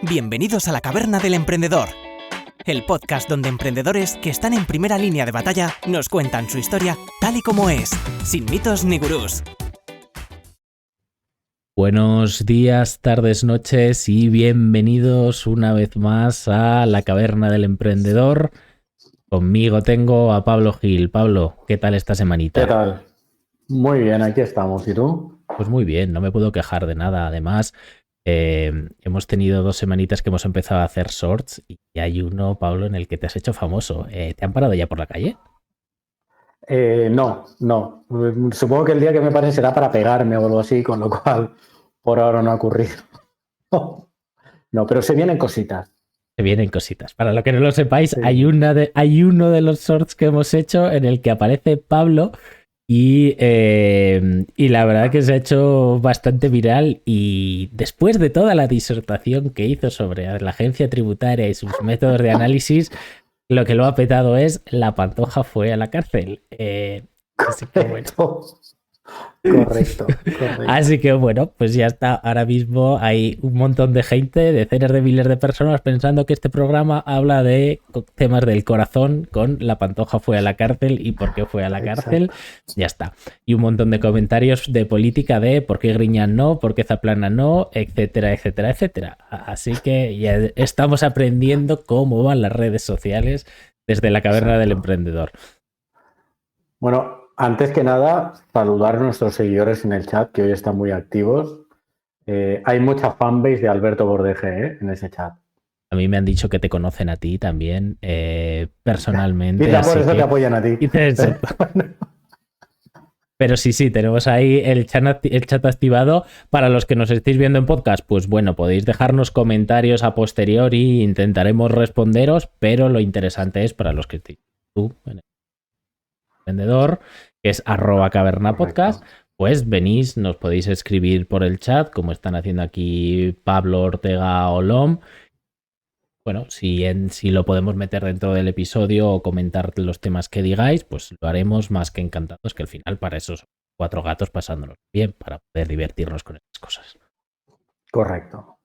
Bienvenidos a la Caverna del Emprendedor, el podcast donde emprendedores que están en primera línea de batalla nos cuentan su historia tal y como es, sin mitos ni gurús. Buenos días, tardes, noches y bienvenidos una vez más a la Caverna del Emprendedor. Conmigo tengo a Pablo Gil. Pablo, ¿qué tal esta semanita? ¿Qué tal? Muy bien, aquí estamos. ¿Y tú? Pues muy bien, no me puedo quejar de nada. Además, hemos tenido 2 semanitas que hemos empezado a hacer shorts y hay uno, Pablo, en el que te has hecho famoso. ¿Te han parado ya por la calle? No. Supongo que el día que me pare será para pegarme o algo así, con lo cual por ahora no ha ocurrido. No, pero se vienen cositas. Se vienen cositas. Para lo que no lo sepáis, Sí. hay uno de los shorts que hemos hecho en el que aparece Pablo y la verdad que se ha hecho bastante viral, y después de toda la disertación que hizo sobre la agencia tributaria y sus métodos de análisis, lo que lo ha petado es la Pantoja fue a la cárcel. Así que bueno. Correcto. Así que bueno, pues ya está. Ahora mismo hay un montón de gente, decenas de miles de personas pensando que este programa habla de temas del corazón con la Pantoja fue a la cárcel y por qué fue a la cárcel. Exacto. Ya está. Y un montón de comentarios de política de por qué Griñán no, por qué Zaplana no, etcétera, etcétera, etcétera. Así que ya estamos aprendiendo cómo van las redes sociales desde la Caverna del Emprendedor. Bueno, antes que nada, saludar a nuestros seguidores en el chat, que hoy están muy activos. Hay mucha fanbase de Alberto Bordeje, en ese chat. A mí me han dicho que te conocen a ti también, personalmente. Quizá por así eso que te apoyan a ti. Pero sí, tenemos ahí el chat activado. Para los que nos estéis viendo en podcast, pues bueno, podéis dejarnos comentarios a posteriori, intentaremos responderos, pero lo interesante es para los que estéis tú, en el emprendedor, que es @cavernapodcast. Pues venís, nos podéis escribir por el chat, como están haciendo aquí Pablo Ortega Olom. Bueno, si lo podemos meter dentro del episodio o comentar los temas que digáis, pues lo haremos más que encantados, que al final para esos 4 gatos pasándonos bien, para poder divertirnos con estas cosas. Correcto.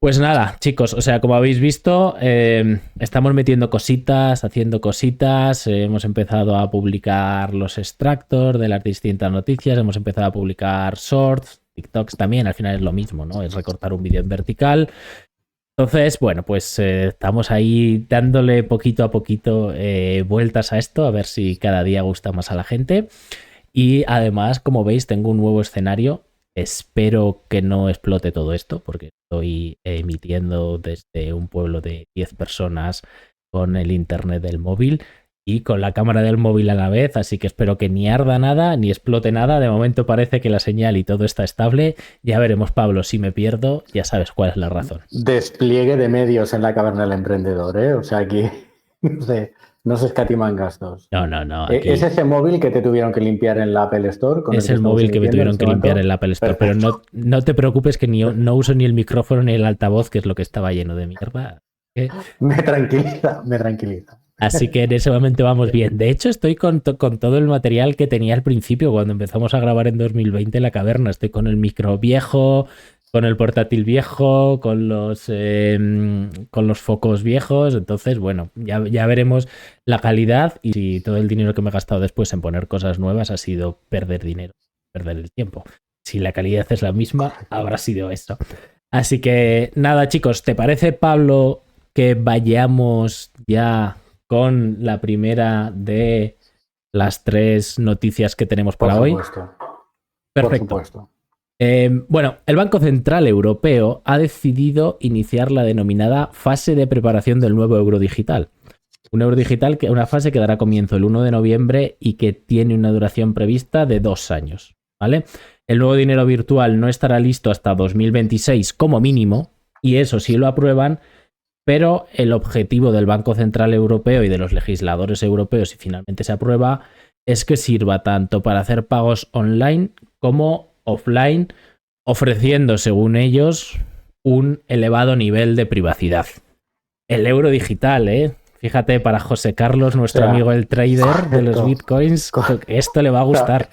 Pues nada, chicos, o sea, como habéis visto, estamos metiendo cositas, haciendo cositas, hemos empezado a publicar los extractos de las distintas noticias, hemos empezado a publicar shorts, TikToks también, al final es lo mismo, ¿no? Es recortar un vídeo en vertical. Entonces, bueno, pues estamos ahí dándole poquito a poquito vueltas a esto, a ver si cada día gusta más a la gente. Y además, como veis, tengo un nuevo escenario. Espero que no explote todo esto, porque estoy emitiendo desde un pueblo de 10 personas con el internet del móvil y con la cámara del móvil a la vez, así que espero que ni arda nada, ni explote nada. De momento parece que la señal y todo está estable. Ya veremos, Pablo, si me pierdo, ya sabes cuál es la razón. Despliegue de medios en la Caverna del Emprendedor, ¿eh? O sea, aquí no se escatiman gastos. No. Aquí... ¿Es ese móvil que te tuvieron que limpiar en la Apple Store? Es el móvil que me tuvieron que limpiar en la Apple Store, pero no te preocupes que no uso ni el micrófono ni el altavoz, que es lo que estaba lleno de mierda. Me tranquiliza. Así que en ese momento vamos bien. De hecho, estoy con todo el material que tenía al principio cuando empezamos a grabar en 2020 La Caverna. Estoy con el micro viejo, con el portátil viejo, con los focos viejos. Entonces, bueno, ya veremos la calidad, y si todo el dinero que me he gastado después en poner cosas nuevas ha sido perder dinero, perder el tiempo. Si la calidad es la misma, habrá sido esto. Así que nada, chicos, ¿te parece, Pablo, que vayamos ya con la primera de las 3 noticias que tenemos para hoy? Perfecto. Por supuesto. Bueno, el Banco Central Europeo ha decidido iniciar la denominada fase de preparación del nuevo euro digital. Un euro digital, una fase que dará comienzo el 1 de noviembre y que tiene una duración prevista de 2 años, ¿vale? El nuevo dinero virtual no estará listo hasta 2026 como mínimo, y eso sí lo aprueban, pero el objetivo del Banco Central Europeo y de los legisladores europeos, si finalmente se aprueba, es que sirva tanto para hacer pagos online como offline, ofreciendo, según ellos, un elevado nivel de privacidad. El euro digital, ¿eh? Fíjate, para José Carlos, nuestro amigo el trader de los bitcoins, esto le va a gustar.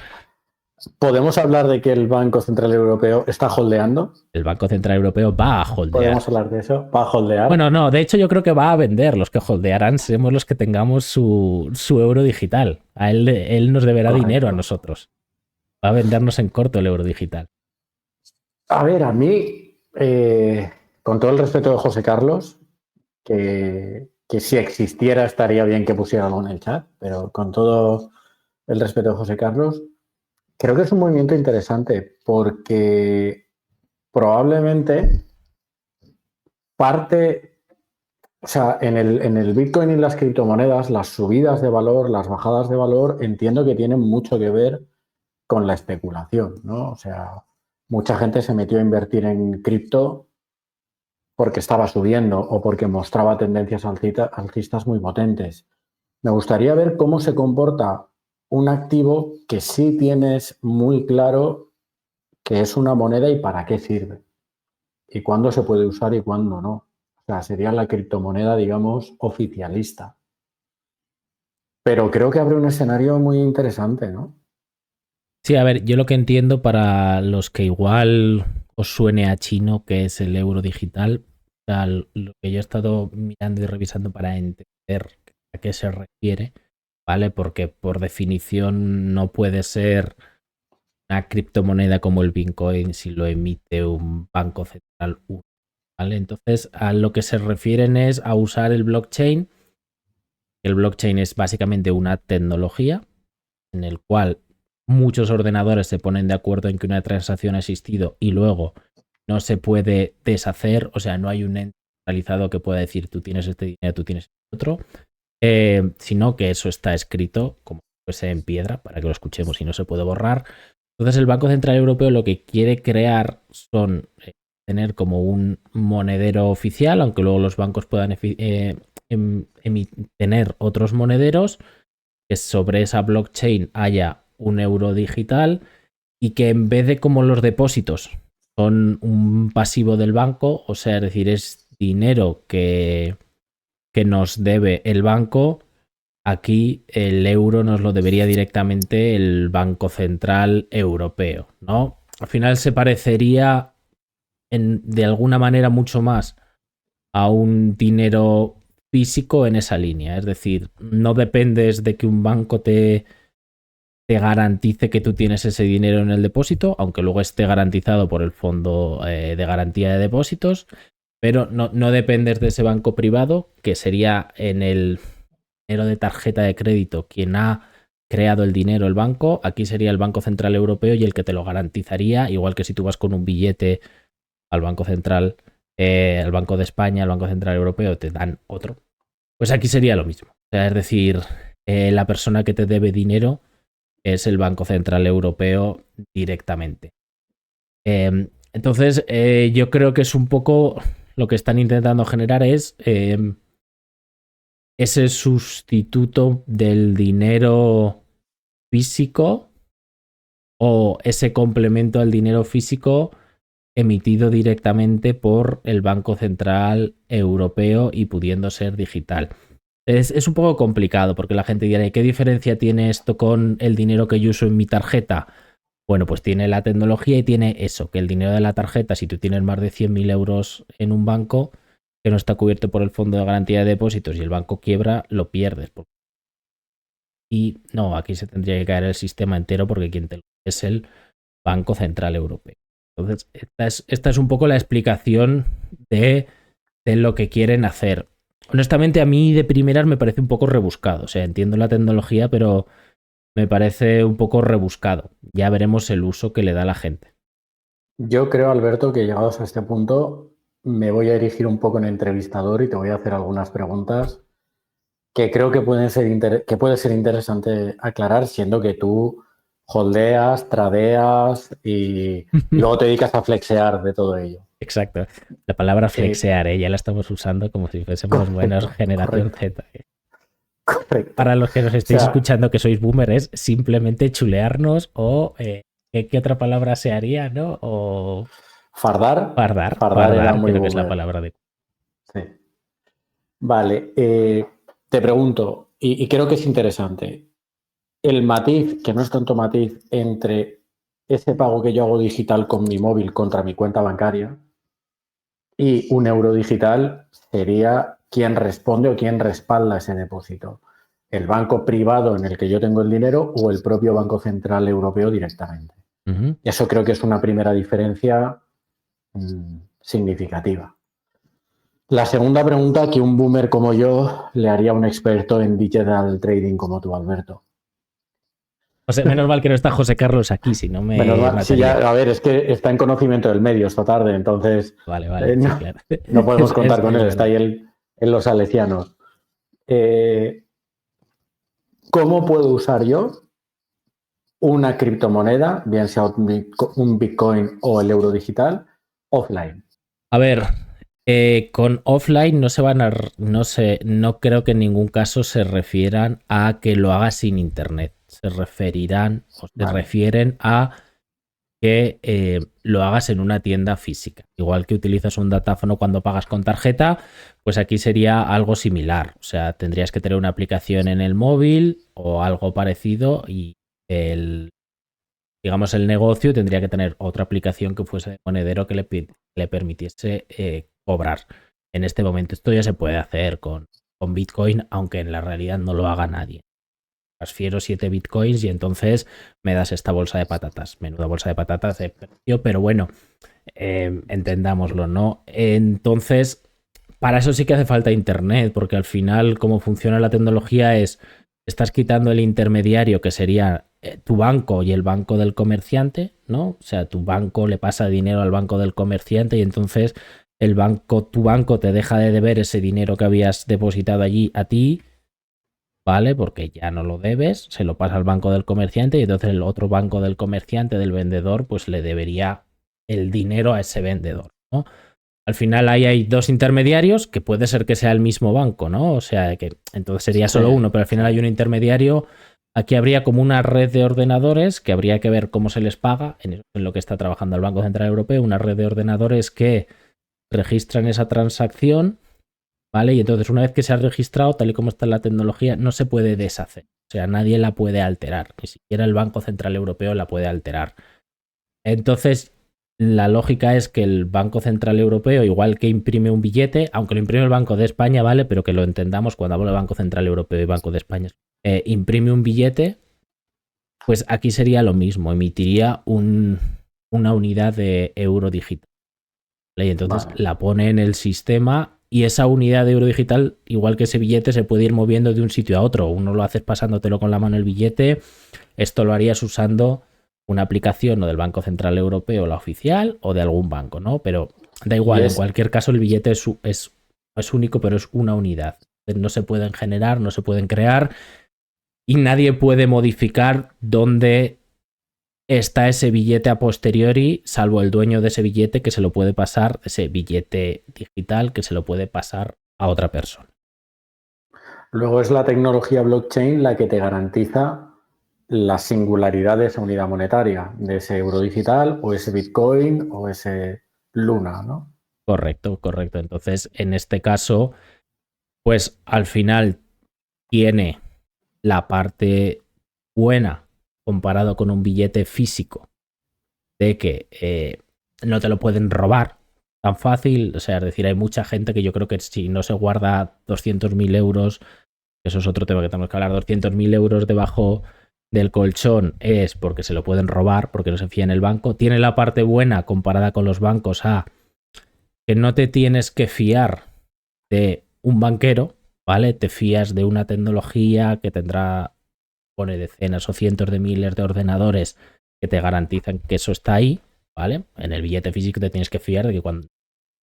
¿Podemos hablar de que el Banco Central Europeo está holdeando? El Banco Central Europeo va a holdear. ¿Podemos hablar de eso? ¿Va a holdear? Bueno, no, de hecho yo creo que va a vender. Los que holdearán seremos los que tengamos su euro digital. A él nos deberá Correcto. dinero a nosotros. Va a vendernos en corto el euro digital. A ver, a mí, con todo el respeto de José Carlos, que si existiera estaría bien que pusiera algo en el chat, pero con todo el respeto de José Carlos, creo que es un movimiento interesante porque probablemente parte, o sea, en el Bitcoin y las criptomonedas, las subidas de valor, las bajadas de valor, entiendo que tienen mucho que ver con la especulación, ¿no? O sea, mucha gente se metió a invertir en cripto porque estaba subiendo o porque mostraba tendencias alcistas muy potentes. Me gustaría ver cómo se comporta un activo que sí tienes muy claro que es una moneda y para qué sirve. Y cuándo se puede usar y cuándo no. O sea, sería la criptomoneda, digamos, oficialista. Pero creo que abre un escenario muy interesante, ¿no? Sí, a ver, yo lo que entiendo para los que igual os suene a chino, que es el euro digital, o sea, lo que yo he estado mirando y revisando para entender a qué se refiere, ¿vale? Porque por definición no puede ser una criptomoneda como el Bitcoin si lo emite un banco central único, ¿vale? Entonces, a lo que se refieren es a usar el blockchain. El blockchain es básicamente una tecnología en el cual muchos ordenadores se ponen de acuerdo en que una transacción ha existido y luego no se puede deshacer, o sea, no hay un ente centralizado que pueda decir tú tienes este dinero, tú tienes otro, sino que eso está escrito como si fuese en piedra para que lo escuchemos y no se puede borrar. Entonces el Banco Central Europeo lo que quiere crear son tener como un monedero oficial, aunque luego los bancos puedan tener otros monederos, que sobre esa blockchain haya un euro digital y que en vez de como los depósitos son un pasivo del banco, o sea, es decir, es dinero que nos debe el banco, aquí el euro nos lo debería directamente el Banco Central Europeo, ¿no? Al final se parecería de alguna manera mucho más a un dinero físico en esa línea. Es decir, no dependes de que un banco te garantice que tú tienes ese dinero en el depósito, aunque luego esté garantizado por el Fondo de Garantía de Depósitos, pero no dependes de ese banco privado, que sería en el dinero de tarjeta de crédito quien ha creado el dinero, el banco. Aquí sería el Banco Central Europeo y el que te lo garantizaría, igual que si tú vas con un billete al Banco Central, al Banco de España, al Banco Central Europeo, te dan otro. Pues aquí sería lo mismo. O sea, es decir, la persona que te debe dinero es el Banco Central Europeo directamente. Entonces, yo creo que es un poco lo que están intentando generar es ese sustituto del dinero físico o ese complemento al dinero físico emitido directamente por el Banco Central Europeo y pudiendo ser digital. Es un poco complicado porque la gente dirá, ¿qué diferencia tiene esto con el dinero que yo uso en mi tarjeta? Bueno, pues tiene la tecnología y tiene eso, que el dinero de la tarjeta, si tú tienes más de 100.000 euros en un banco que no está cubierto por el Fondo de Garantía de Depósitos y el banco quiebra, lo pierdes. Y no, aquí se tendría que caer el sistema entero porque quien te lo es el Banco Central Europeo. Entonces, esta es un poco la explicación de lo que quieren hacer. Honestamente, a mí de primeras me parece un poco rebuscado. O sea, entiendo la tecnología, pero me parece un poco rebuscado. Ya veremos el uso que le da la gente. Yo creo, Alberto, que llegados a este punto me voy a erigir un poco en entrevistador y te voy a hacer algunas preguntas que creo que puede ser interesante aclarar, siendo que tú holdeas, tradeas y luego te dedicas a flexear de todo ello. Exacto. La palabra flexear, ya la estamos usando como si fuésemos buenos generación Z. Correcto. Para los que nos estéis escuchando que sois boomer, es simplemente chulearnos o ¿qué otra palabra se haría, no? O fardar. Fardar Era muy creo boomer. que es la palabra de... Sí. Vale, te pregunto, y creo que es interesante, el matiz, que no es tanto matiz, entre ese pago que yo hago digital con mi móvil contra mi cuenta bancaria, y un euro digital sería quién responde o quién respalda ese depósito. El banco privado en el que yo tengo el dinero o el propio Banco Central Europeo directamente. Eso creo que es una primera diferencia significativa. La segunda pregunta que un boomer como yo le haría a un experto en digital trading como tú, Alberto. O sea, menos mal que no está José Carlos aquí, si no me mataría. Sí, a ver, es que está en conocimiento del medio esta tarde, entonces Vale, no, sí, claro. No podemos contar con él, está ahí en los salesianos. ¿Cómo puedo usar yo una criptomoneda, bien sea un Bitcoin o el euro digital, offline? A ver, con offline no creo que en ningún caso se refieran a que lo hagas sin internet. Se refieren a que lo hagas en una tienda física. Igual que utilizas un datáfono cuando pagas con tarjeta, pues aquí sería algo similar. O sea, tendrías que tener una aplicación en el móvil o algo parecido y el negocio tendría que tener otra aplicación que fuese de monedero que le permitiese cobrar. En este momento esto ya se puede hacer con Bitcoin, aunque en la realidad no lo haga nadie. Transfiero 7 Bitcoins y entonces me das esta bolsa de patatas. Menuda bolsa de patatas de precio, pero bueno, entendámoslo, ¿no? Entonces, para eso sí que hace falta internet, porque al final cómo funciona la tecnología es, estás quitando el intermediario que sería tu banco y el banco del comerciante, ¿no? O sea, tu banco le pasa dinero al banco del comerciante y entonces tu banco te deja de deber ese dinero que habías depositado allí a ti, ¿vale? Porque ya no lo debes, se lo pasa al banco del comerciante y entonces el otro banco del comerciante, del vendedor, pues le debería el dinero a ese vendedor, ¿no? Al final ahí hay dos intermediarios, que puede ser que sea el mismo banco, ¿no? O sea, que entonces sería solo uno, pero al final hay un intermediario. Aquí habría como una red de ordenadores que habría que ver cómo se les paga, en lo que está trabajando el Banco Central Europeo, una red de ordenadores que registran esa transacción, ¿vale? Y entonces una vez que se ha registrado, tal y como está la tecnología, no se puede deshacer. O sea, nadie la puede alterar, ni siquiera el Banco Central Europeo la puede alterar. Entonces, la lógica es que el Banco Central Europeo, igual que imprime un billete, aunque lo imprime el Banco de España, ¿vale? Pero que lo entendamos cuando hablo de Banco Central Europeo y Banco de España, imprime un billete, pues aquí sería lo mismo, emitiría una unidad de euro digital. Y entonces la pone en el sistema y esa unidad de euro digital, igual que ese billete, se puede ir moviendo de un sitio a otro. Uno lo haces pasándotelo con la mano el billete, esto lo harías usando una aplicación o del Banco Central Europeo, la oficial, o de algún banco, ¿no? Pero da igual, en cualquier caso el billete es único, pero es una unidad. No se pueden generar, no se pueden crear y nadie puede modificar dónde está ese billete a posteriori, salvo el dueño de ese billete que se lo puede pasar, ese billete digital que se lo puede pasar a otra persona. Luego es la tecnología blockchain la que te garantiza la singularidad de esa unidad monetaria, de ese euro digital o ese Bitcoin o ese Luna, ¿no? Correcto. Entonces, en este caso, pues al final tiene la parte buena comparado con un billete físico de que no te lo pueden robar tan fácil. O sea, es decir, hay mucha gente que yo creo que si no se guarda 200.000 euros, eso es otro tema que tenemos que hablar, 200.000 euros debajo del colchón es porque se lo pueden robar, porque no se fía en el banco. Tiene la parte buena comparada con los bancos que no te tienes que fiar de un banquero, ¿vale? Te fías de una tecnología que tendrá, pone decenas o cientos de miles de ordenadores que te garantizan que eso está ahí, ¿vale? En el billete físico te tienes que fiar de que cuando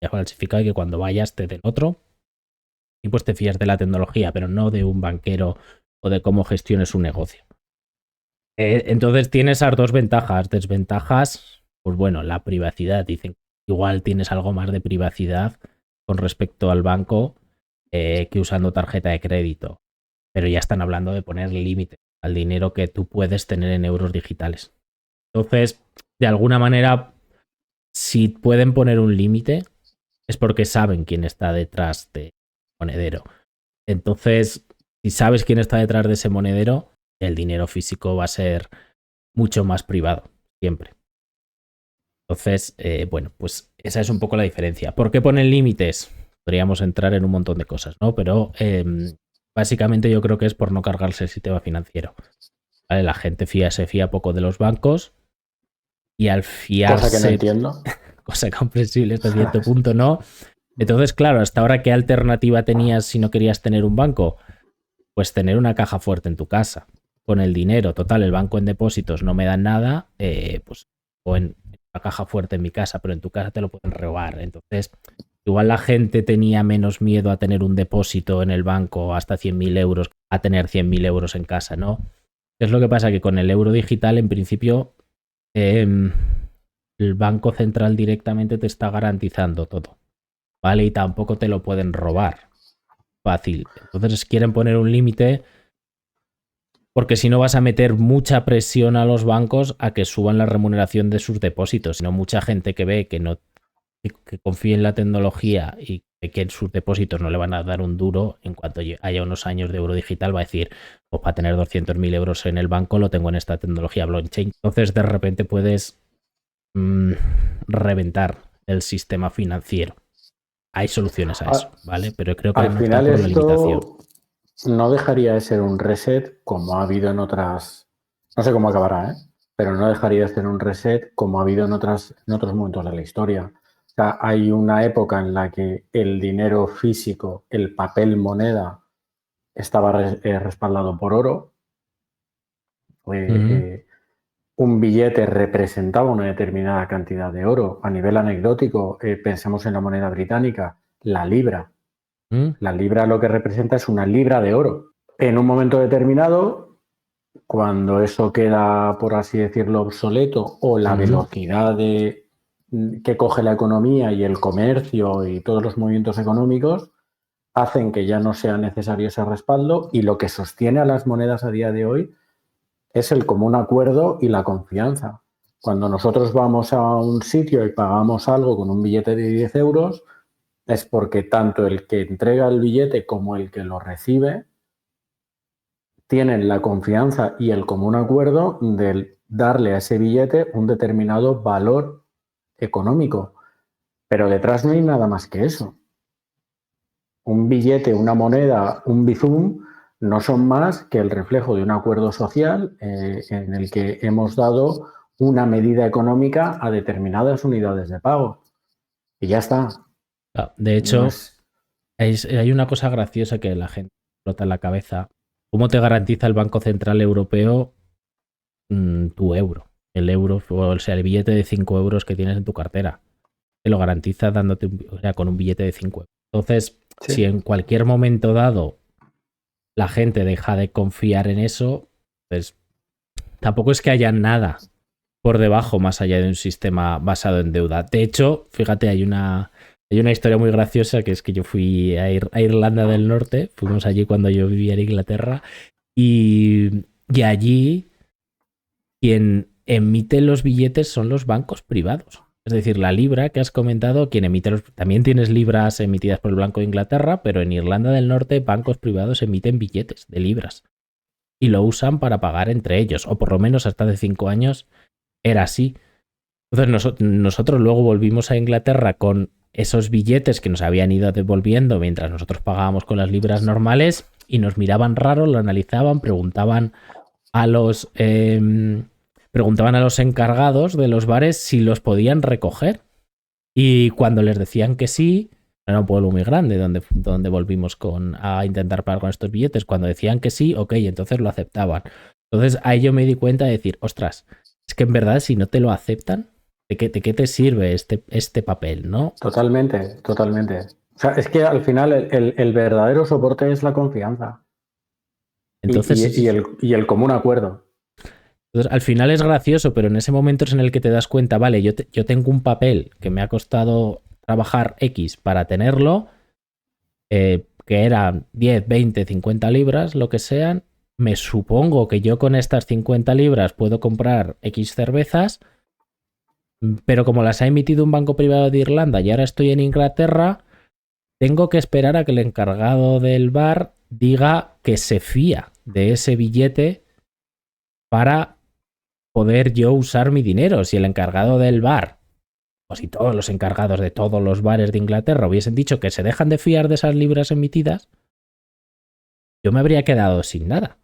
ya falsificado y que cuando vayas te den otro. Y pues te fías de la tecnología, pero no de un banquero o de cómo gestiones un negocio. Entonces tiene esas dos ventajas. Desventajas, pues bueno, la privacidad. Dicen que igual tienes algo más de privacidad con respecto al banco que usando tarjeta de crédito. Pero ya están hablando de poner límite al dinero que tú puedes tener en euros digitales. Entonces, de alguna manera, si pueden poner un límite, es porque saben quién está detrás de monedero. Entonces, si sabes quién está detrás de ese monedero, el dinero físico va a ser mucho más privado, siempre. Entonces, bueno, pues esa es un poco la diferencia. ¿Por qué ponen límites? Podríamos entrar en un montón de cosas, ¿no? Pero básicamente yo creo que es por no cargarse el sistema financiero. ¿Vale? La gente se fía poco de los bancos y al fiarse... Cosa que no entiendo. Cosa comprensible hasta cierto punto, ¿no? Entonces, claro, hasta ahora, ¿qué alternativa tenías si no querías tener un banco? Pues tener una caja fuerte en tu casa, con el dinero. Total, el banco en depósitos no me dan nada, pues o en la caja fuerte en mi casa, pero en tu casa te lo pueden robar. Entonces, igual la gente tenía menos miedo a tener un depósito en el banco hasta 100.000 euros a tener 100.000 euros en casa, ¿no? ¿Qué es lo que pasa? Que con el euro digital, en principio, el Banco Central directamente te está garantizando todo, ¿vale? Y tampoco te lo pueden robar fácil. Entonces quieren poner un límite porque si no vas a meter mucha presión a los bancos a que suban la remuneración de sus depósitos. Sino mucha gente que ve que confía en la tecnología y que en sus depósitos no le van a dar un duro en cuanto haya unos años de euro digital, va a decir, pues para tener 200.000 euros en el banco lo tengo en esta tecnología blockchain. Entonces de repente puedes reventar el sistema financiero. Hay soluciones a eso, ¿vale? Pero creo que al no final está por la limitación. No dejaría de ser un reset como ha habido en otras, no sé cómo acabará, pero no dejaría de ser un reset como ha habido en otros momentos de la historia. O sea, hay una época en la que el dinero físico, el papel moneda, estaba respaldado por oro. Un billete representaba una determinada cantidad de oro. A nivel anecdótico, pensemos en la moneda británica, la libra. La libra lo que representa es una libra de oro. En un momento determinado, cuando eso queda, por así decirlo, obsoleto, o la velocidad que coge la economía y el comercio y todos los movimientos económicos, hacen que ya no sea necesario ese respaldo, y lo que sostiene a las monedas a día de hoy es el común acuerdo y la confianza. Cuando nosotros vamos a un sitio y pagamos algo con un billete de 10 euros, es porque tanto el que entrega el billete como el que lo recibe tienen la confianza y el común acuerdo de darle a ese billete un determinado valor económico. Pero detrás no hay nada más que eso. Un billete, una moneda, un bizum no son más que el reflejo de un acuerdo social en el que hemos dado una medida económica a determinadas unidades de pago. Y ya está. De hecho, hay una cosa graciosa que la gente explota en la cabeza. ¿Cómo te garantiza el Banco Central Europeo tu euro? El euro, o sea, el billete de 5 euros que tienes en tu cartera. Te lo garantiza dándote con un billete de 5 euros. Entonces, si en cualquier momento dado la gente deja de confiar en eso, pues tampoco es que haya nada por debajo más allá de un sistema basado en deuda. De hecho, fíjate, hay una historia muy graciosa, que es que yo fui a Irlanda del Norte, fuimos allí cuando yo vivía en Inglaterra, y allí quien emite los billetes son los bancos privados. Es decir, la libra que has comentado, quien emite también tienes libras emitidas por el Banco de Inglaterra, pero en Irlanda del Norte bancos privados emiten billetes de libras y lo usan para pagar entre ellos, o por lo menos hasta hace 5 años era así. Entonces nosotros luego volvimos a Inglaterra con esos billetes que nos habían ido devolviendo mientras nosotros pagábamos con las libras normales, y nos miraban raro, lo analizaban, preguntaban a los encargados de los bares si los podían recoger, y cuando les decían que sí, era un pueblo muy grande donde volvimos a intentar pagar con estos billetes, cuando decían que sí, ok, entonces lo aceptaban. Entonces ahí yo me di cuenta de decir, ostras, es que en verdad si no te lo aceptan, ¿de qué te sirve este papel, no? Totalmente, totalmente. O sea, es que al final el verdadero soporte es la confianza. Entonces, y el común acuerdo. Entonces, al final es gracioso, pero en ese momento es en el que te das cuenta, vale, yo tengo un papel que me ha costado trabajar X para tenerlo, que eran 10, 20, 50 libras, lo que sean. Me supongo que yo con estas 50 libras puedo comprar X cervezas, pero como las ha emitido un banco privado de Irlanda y ahora estoy en Inglaterra, tengo que esperar a que el encargado del bar diga que se fía de ese billete para poder yo usar mi dinero. Si el encargado del bar o si todos los encargados de todos los bares de Inglaterra hubiesen dicho que se dejan de fiar de esas libras emitidas, yo me habría quedado sin nada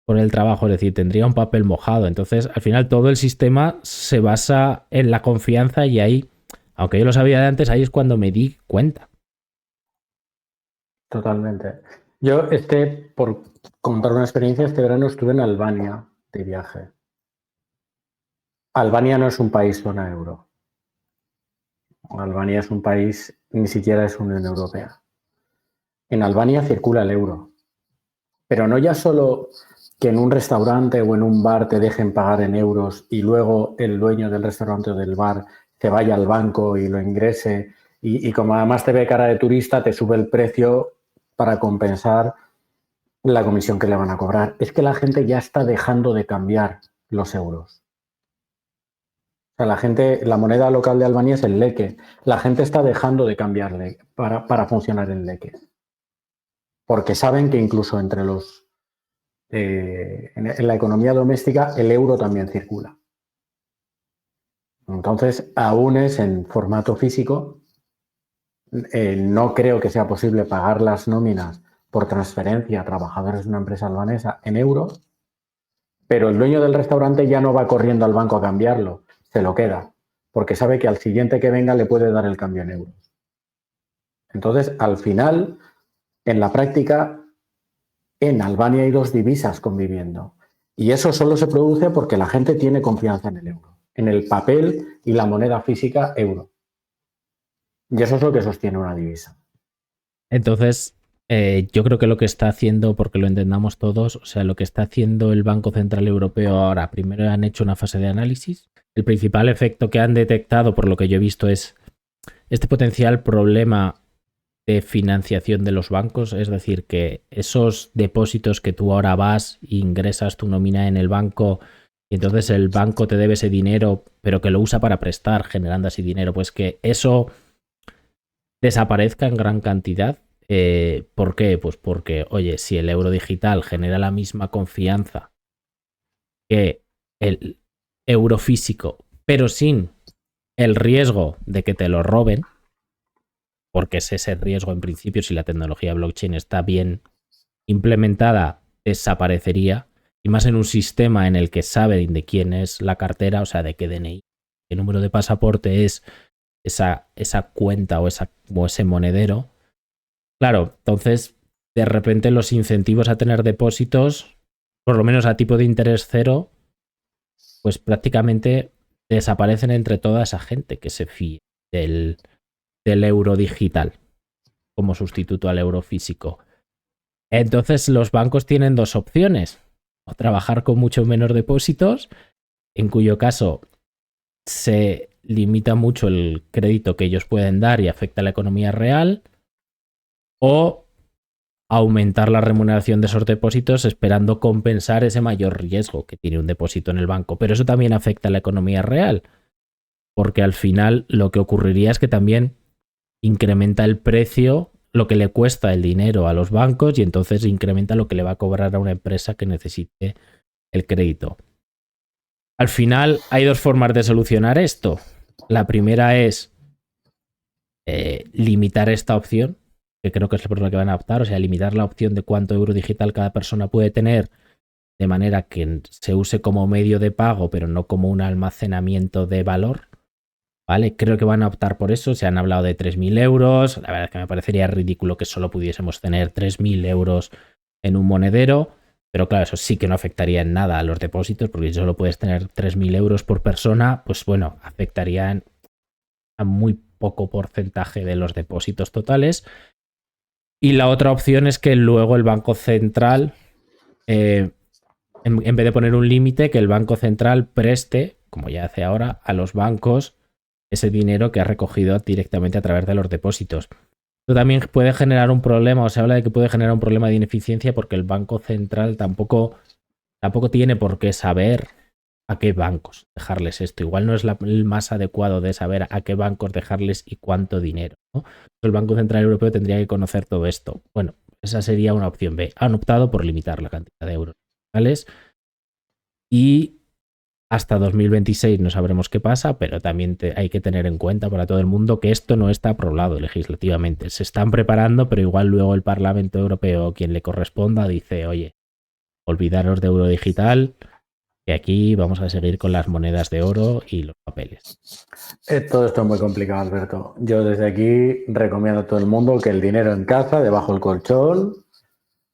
por el trabajo, es decir, tendría un papel mojado. Entonces, al final, todo el sistema se basa en la confianza y ahí, aunque yo lo sabía de antes, ahí es cuando me di cuenta. Totalmente. Yo, por contar una experiencia, este verano estuve en Albania de viaje. Albania no es un país zona euro. Albania es un país, ni siquiera es Unión Europea. En Albania circula el euro. Pero no ya solo que en un restaurante o en un bar te dejen pagar en euros y luego el dueño del restaurante o del bar te vaya al banco y lo ingrese y como además te ve cara de turista, te sube el precio para compensar la comisión que le van a cobrar. Es que la gente ya está dejando de cambiar los euros. O sea, la moneda local de Albania es el leque. La gente está dejando de cambiarle para funcionar el leque. Porque saben que incluso entre los en la economía doméstica el euro también circula. Entonces, aún es en formato físico, no creo que sea posible pagar las nóminas por transferencia a trabajadores de una empresa albanesa en euros, pero el dueño del restaurante ya no va corriendo al banco a cambiarlo, se lo queda, porque sabe que al siguiente que venga le puede dar el cambio en euros. Entonces, al final, en la práctica, en Albania hay dos divisas conviviendo. Y eso solo se produce porque la gente tiene confianza en el euro, en el papel y la moneda física euro. Y eso es lo que sostiene una divisa. Entonces, yo creo que lo que está haciendo, porque lo entendamos todos, o sea, lo que está haciendo el Banco Central Europeo ahora, primero han hecho una fase de análisis. El principal efecto que han detectado, por lo que yo he visto, es este potencial problema de financiación de los bancos, es decir, que esos depósitos que tú ahora vas e ingresas tu nómina en el banco y entonces el banco te debe ese dinero, pero que lo usa para prestar, generando así dinero, pues que eso desaparezca en gran cantidad. ¿Por qué? Pues porque, oye, si el euro digital genera la misma confianza que el euro físico, pero sin el riesgo de que te lo roben, porque es ese riesgo en principio, si la tecnología blockchain está bien implementada, desaparecería, y más en un sistema en el que saben de quién es la cartera, o sea, de qué DNI, qué número de pasaporte es esa cuenta o ese monedero. Claro, entonces, de repente los incentivos a tener depósitos, por lo menos a tipo de interés cero, pues prácticamente desaparecen entre toda esa gente que se fíe del euro digital como sustituto al euro físico. Entonces los bancos tienen dos opciones: o trabajar con mucho menos depósitos, en cuyo caso se limita mucho el crédito que ellos pueden dar y afecta a la economía real, o aumentar la remuneración de esos depósitos esperando compensar ese mayor riesgo que tiene un depósito en el banco. Pero eso también afecta a la economía real, porque al final lo que ocurriría es que también incrementa el precio, lo que le cuesta el dinero a los bancos, y entonces incrementa lo que le va a cobrar a una empresa que necesite el crédito. Al final hay dos formas de solucionar esto. La primera es limitar esta opción, que creo que es el problema que van a optar, o sea, limitar la opción de cuánto euro digital cada persona puede tener, de manera que se use como medio de pago, pero no como un almacenamiento de valor. ¿Vale? Creo que van a optar por eso. Se han hablado de 3.000 euros. La verdad es que me parecería ridículo que solo pudiésemos tener 3.000 euros en un monedero. Pero claro, eso sí que no afectaría en nada a los depósitos, porque si solo puedes tener 3.000 euros por persona, pues bueno, afectaría a muy poco porcentaje de los depósitos totales. Y la otra opción es que luego el Banco Central, en vez de poner un límite, que el Banco Central preste, como ya hace ahora, a los bancos ese dinero que ha recogido directamente a través de los depósitos. Esto también puede generar un problema, o se habla de que puede generar un problema de ineficiencia, porque el Banco Central tampoco tiene por qué saber a qué bancos dejarles esto. Igual no es el más adecuado de saber a qué bancos dejarles y cuánto dinero, ¿no? El Banco Central Europeo tendría que conocer todo esto. Bueno, esa sería una opción B. Han optado por limitar la cantidad de euros, ¿vale? Y Hasta 2026 no sabremos qué pasa, pero también hay que tener en cuenta para todo el mundo que esto no está aprobado legislativamente. Se están preparando, pero igual luego el Parlamento Europeo, quien le corresponda, dice, oye, olvidaros de euro digital, que aquí vamos a seguir con las monedas de oro y los papeles. Todo esto es muy complicado, Alberto. Yo desde aquí recomiendo a todo el mundo que el dinero en casa, debajo del colchón,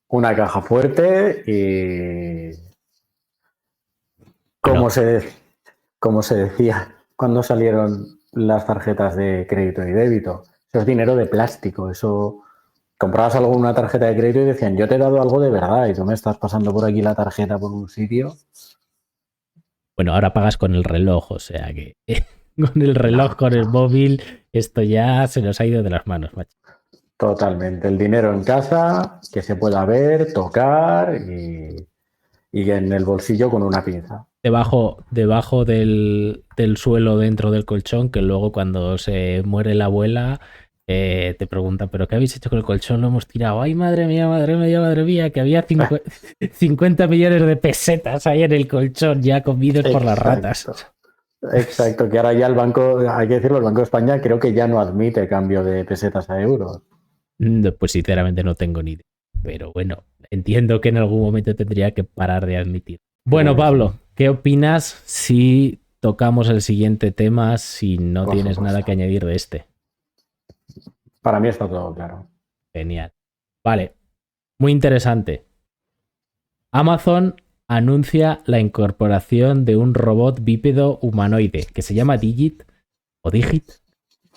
una caja fuerte y como se decía cuando salieron las tarjetas de crédito y débito, eso es dinero de plástico. Eso comprabas algo en una tarjeta de crédito y decían, yo te he dado algo de verdad y tú me estás pasando por aquí la tarjeta por un sitio. Bueno, ahora pagas con el reloj, o sea que con el reloj, con el móvil, esto ya se nos ha ido de las manos, macho. Totalmente. El dinero en casa, que se pueda ver, tocar y en el bolsillo con una pinza. Debajo del suelo, dentro del colchón, que luego cuando se muere la abuela te preguntan, ¿pero qué habéis hecho con el colchón? Lo hemos tirado. ¡Ay, madre mía, madre mía, madre mía! Que había 50 millones de pesetas ahí en el colchón ya comidos por las ratas. Exacto, que ahora ya el banco, hay que decirlo, el Banco de España creo que ya no admite cambio de pesetas a euros. Pues sinceramente no tengo ni idea. Pero bueno, entiendo que en algún momento tendría que parar de admitir. Bueno, Pablo, ¿qué opinas si tocamos el siguiente tema si no tienes nada que añadir de este? Para mí está todo claro. Genial. Vale, muy interesante. Amazon anuncia la incorporación de un robot bípedo humanoide que se llama Digit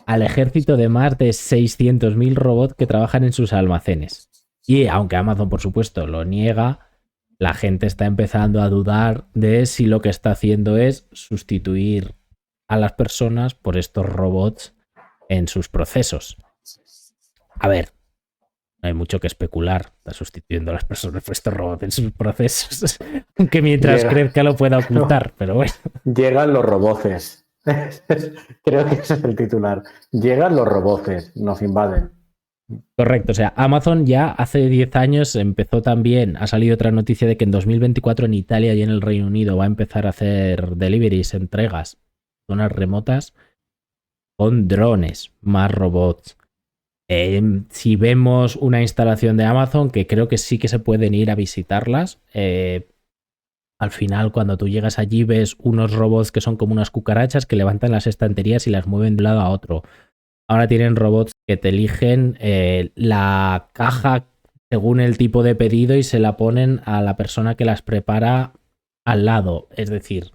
al ejército de más de 600.000 robots que trabajan en sus almacenes. Y aunque Amazon, por supuesto, lo niega, la gente está empezando a dudar de si lo que está haciendo es sustituir a las personas por estos robots en sus procesos. A ver, no hay mucho que especular. Está sustituyendo a las personas por estos robots en sus procesos. Aunque mientras crezca lo pueda ocultar, pero bueno. Llegan los roboces. Creo que ese es el titular. Llegan los roboces, nos invaden. Correcto, o sea, Amazon ya hace 10 años empezó también, ha salido otra noticia de que en 2024 en Italia y en el Reino Unido va a empezar a hacer deliveries, entregas, zonas remotas, con drones, más robots. Si vemos una instalación de Amazon, que creo que sí que se pueden ir a visitarlas, al final cuando tú llegas allí ves unos robots que son como unas cucarachas que levantan las estanterías y las mueven de un lado a otro. Ahora tienen robots que te eligen la caja según el tipo de pedido y se la ponen a la persona que las prepara al lado. Es decir,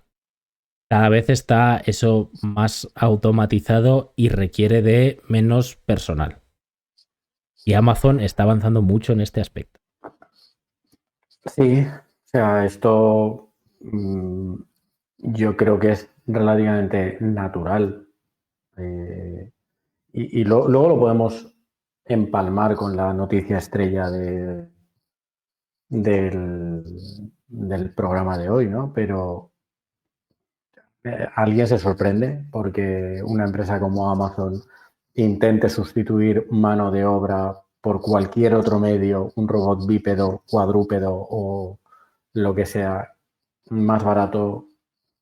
cada vez está eso más automatizado y requiere de menos personal. Y Amazon está avanzando mucho en este aspecto. Sí, o sea, esto yo creo que es relativamente natural. Y luego lo podemos empalmar con la noticia estrella del programa de hoy, ¿no? Pero alguien se sorprende porque una empresa como Amazon intente sustituir mano de obra por cualquier otro medio, un robot bípedo, cuadrúpedo o lo que sea, más barato,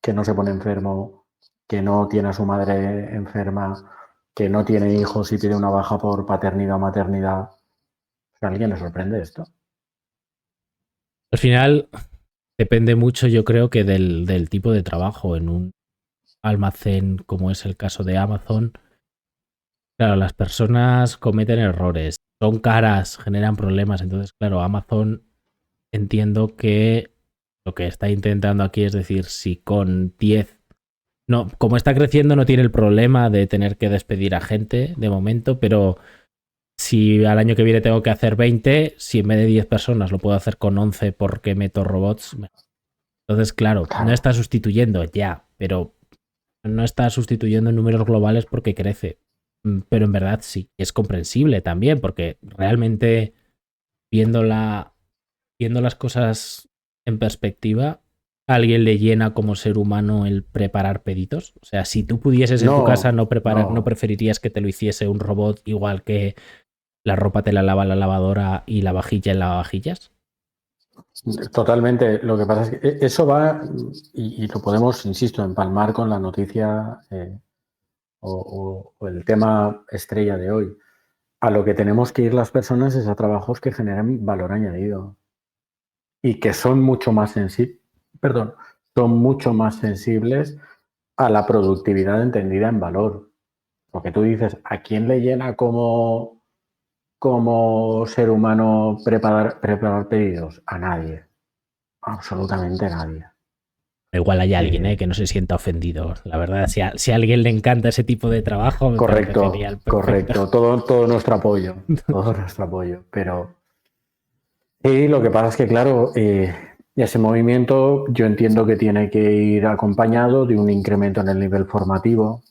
que no se pone enfermo, que no tiene a su madre enferma, que no tiene hijos y pide una baja por paternidad o maternidad. ¿A alguien le sorprende esto? Al final depende mucho, yo creo, que del tipo de trabajo. En un almacén, como es el caso de Amazon, claro, las personas cometen errores, son caras, generan problemas. Entonces, claro, Amazon entiendo que lo que está intentando aquí es decir, si con 10... No, como está creciendo no tiene el problema de tener que despedir a gente de momento, pero si al año que viene tengo que hacer 20, si en vez de 10 personas lo puedo hacer con 11 porque meto robots. Entonces, claro, no está sustituyendo ya, pero no está sustituyendo en números globales porque crece. Pero en verdad sí, es comprensible también, porque realmente viendo las cosas en perspectiva, ¿a alguien le llena como ser humano el preparar pedidos? O sea, si tú pudieses en tu casa no preferirías que te lo hiciese un robot igual que la ropa te la lava la lavadora y la vajilla en lavavajillas. Totalmente. Lo que pasa es que eso va, y lo podemos, insisto, empalmar con la noticia o el tema estrella de hoy. A lo que tenemos que ir las personas es a trabajos que generan valor añadido y que son mucho más son mucho más sensibles a la productividad entendida en valor. Porque tú dices, ¿a quién le llena como ser humano preparar pedidos? A nadie, absolutamente nadie. Igual hay alguien que no se sienta ofendido. La verdad, si a alguien le encanta ese tipo de trabajo, me parece genial. Correcto. Todo nuestro apoyo. Todo nuestro apoyo. Pero sí, lo que pasa es que, claro, ese movimiento yo entiendo que tiene que ir acompañado de un incremento en el nivel formativo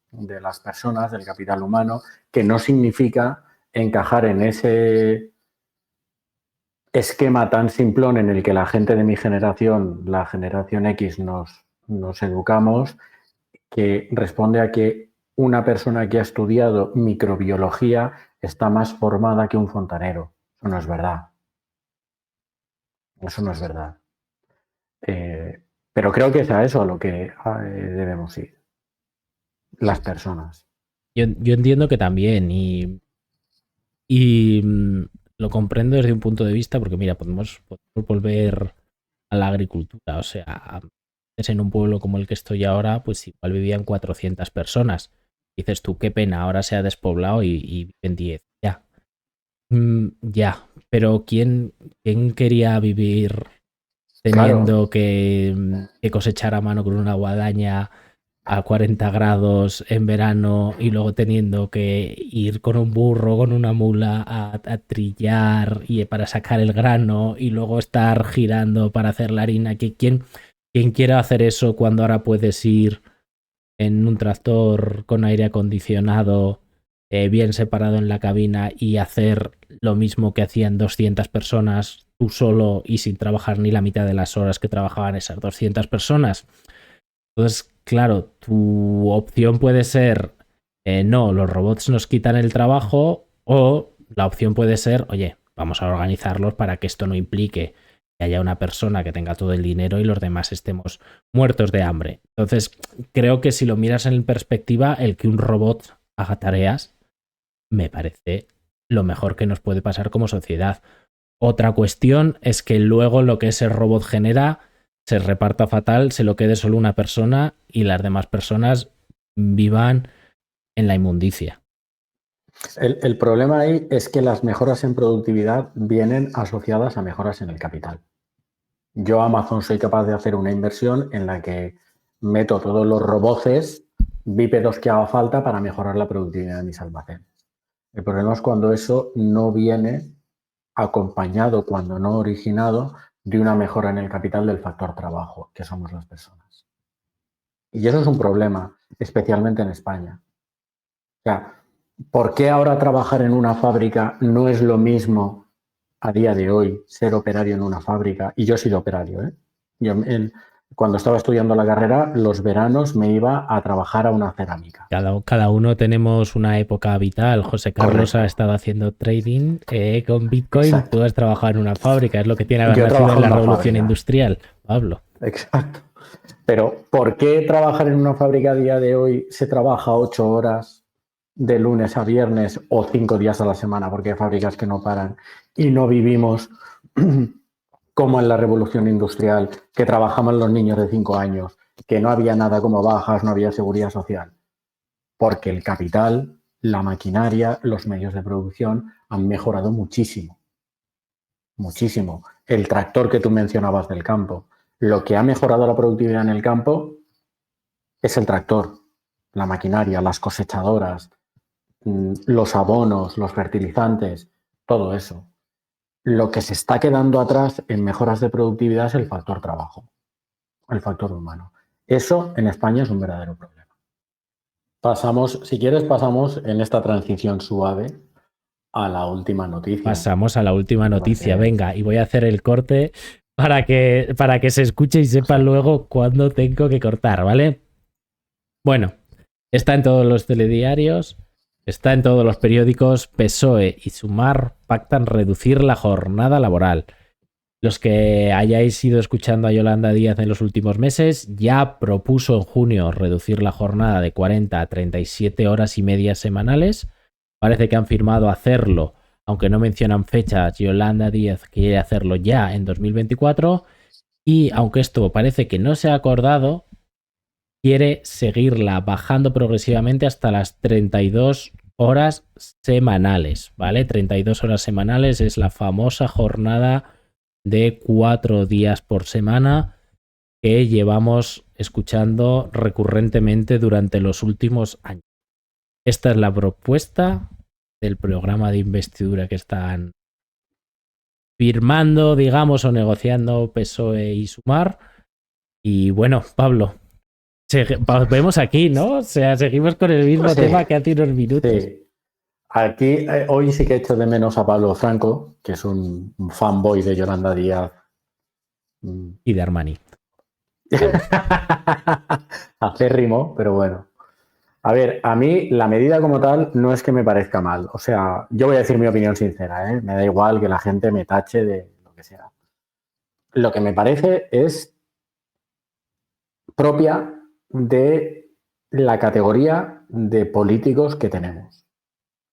de las personas, del capital humano, que no significa encajar en ese esquema tan simplón en el que la gente de mi generación, la generación X, nos educamos, que responde a que una persona que ha estudiado microbiología está más formada que un fontanero. Eso no es verdad. Eso no es verdad. Pero creo que es a eso a lo que debemos ir. Las personas. Yo entiendo que también, y lo comprendo desde un punto de vista, porque mira, podemos volver a la agricultura. O sea, antes en un pueblo como el que estoy ahora, pues igual vivían 400 personas. Dices tú, qué pena, ahora se ha despoblado y viven 10. Ya. Ya, pero ¿quién quería vivir teniendo Claro, que cosechar a mano con una guadaña a 40 grados en verano y luego teniendo que ir con un burro, con una mula a trillar y para sacar el grano y luego estar girando para hacer la harina? ¿Quién quiere hacer eso cuando ahora puedes ir en un tractor con aire acondicionado, bien separado en la cabina y hacer lo mismo que hacían 200 personas tú solo y sin trabajar ni la mitad de las horas que trabajaban esas 200 personas? Entonces, claro, tu opción puede ser, no, los robots nos quitan el trabajo, o la opción puede ser, oye, vamos a organizarlos para que esto no implique que haya una persona que tenga todo el dinero y los demás estemos muertos de hambre. Entonces, creo que si lo miras en perspectiva, el que un robot haga tareas me parece lo mejor que nos puede pasar como sociedad. Otra cuestión es que luego lo que ese robot genera se reparta fatal, se lo quede solo una persona y las demás personas vivan en la inmundicia. el problema ahí es que las mejoras en productividad vienen asociadas a mejoras en el capital. Yo, Amazon, soy capaz de hacer una inversión en la que meto todos los roboces bípedos que haga falta para mejorar la productividad de mis almacenes. El problema es cuando eso no viene acompañado, cuando no originado, de una mejora en el capital del factor trabajo, que somos las personas. Y eso es un problema, especialmente en España. O sea, ¿por qué ahora trabajar en una fábrica no es lo mismo a día de hoy ser operario en una fábrica? Y yo he sido operario, ¿eh? Cuando estaba estudiando la carrera, los veranos me iba a trabajar a una cerámica. Cada uno tenemos una época vital. José Carlos Correcto. ha estado haciendo trading con Bitcoin. Exacto. Tú has trabajado en una fábrica. Es lo que tiene haber Yo nacido trabajo en en la una revolución fábrica. industrial, Pablo. Exacto. Pero ¿por qué trabajar en una fábrica a día de hoy se trabaja 8 horas de lunes a viernes o 5 días a la semana? Porque hay fábricas que no paran y no vivimos como en la revolución industrial, que trabajaban los niños de 5 años, que no había nada como bajas, no había seguridad social. Porque el capital, la maquinaria, los medios de producción han mejorado muchísimo. Muchísimo. El tractor que tú mencionabas del campo. Lo que ha mejorado la productividad en el campo es el tractor, la maquinaria, las cosechadoras, los abonos, los fertilizantes, todo eso. Lo que se está quedando atrás en mejoras de productividad es el factor trabajo, el factor humano. Eso en España es un verdadero problema. Pasamos, si quieres, pasamos en esta transición suave a la última noticia. Pasamos a la última noticia. Porque... Venga, y voy a hacer el corte para que se escuche y sepan luego cuándo tengo que cortar, ¿vale? Bueno, está en todos los telediarios, está en todos los periódicos. PSOE y Sumar pactan reducir la jornada laboral. Los que hayáis ido escuchando a Yolanda Díaz en los últimos meses, ya propuso en junio reducir la jornada de 40 a 37 horas y media semanales. Parece que han firmado hacerlo, aunque no mencionan fechas. Yolanda Díaz quiere hacerlo ya en 2024 y aunque esto parece que no se ha acordado, quiere seguirla bajando progresivamente hasta las 32 horas semanales, ¿vale? 32 horas semanales es la famosa jornada de 4 días por semana que llevamos escuchando recurrentemente durante los últimos años. Esta es la propuesta del programa de investidura que están firmando, digamos, o negociando PSOE y Sumar. Y bueno, Pablo, vemos aquí, ¿no? O sea, seguimos con el mismo tema que hace unos minutos. Sí. Aquí, hoy sí que echo de menos a Pablo Franco, que es un fanboy de Yolanda Díaz. Y de Armani. Acérrimo, pero bueno. A ver, a mí la medida como tal no es que me parezca mal. O sea, yo voy a decir mi opinión sincera, ¿eh? Me da igual que la gente me tache de lo que sea. Lo que me parece es propia de la categoría de políticos que tenemos.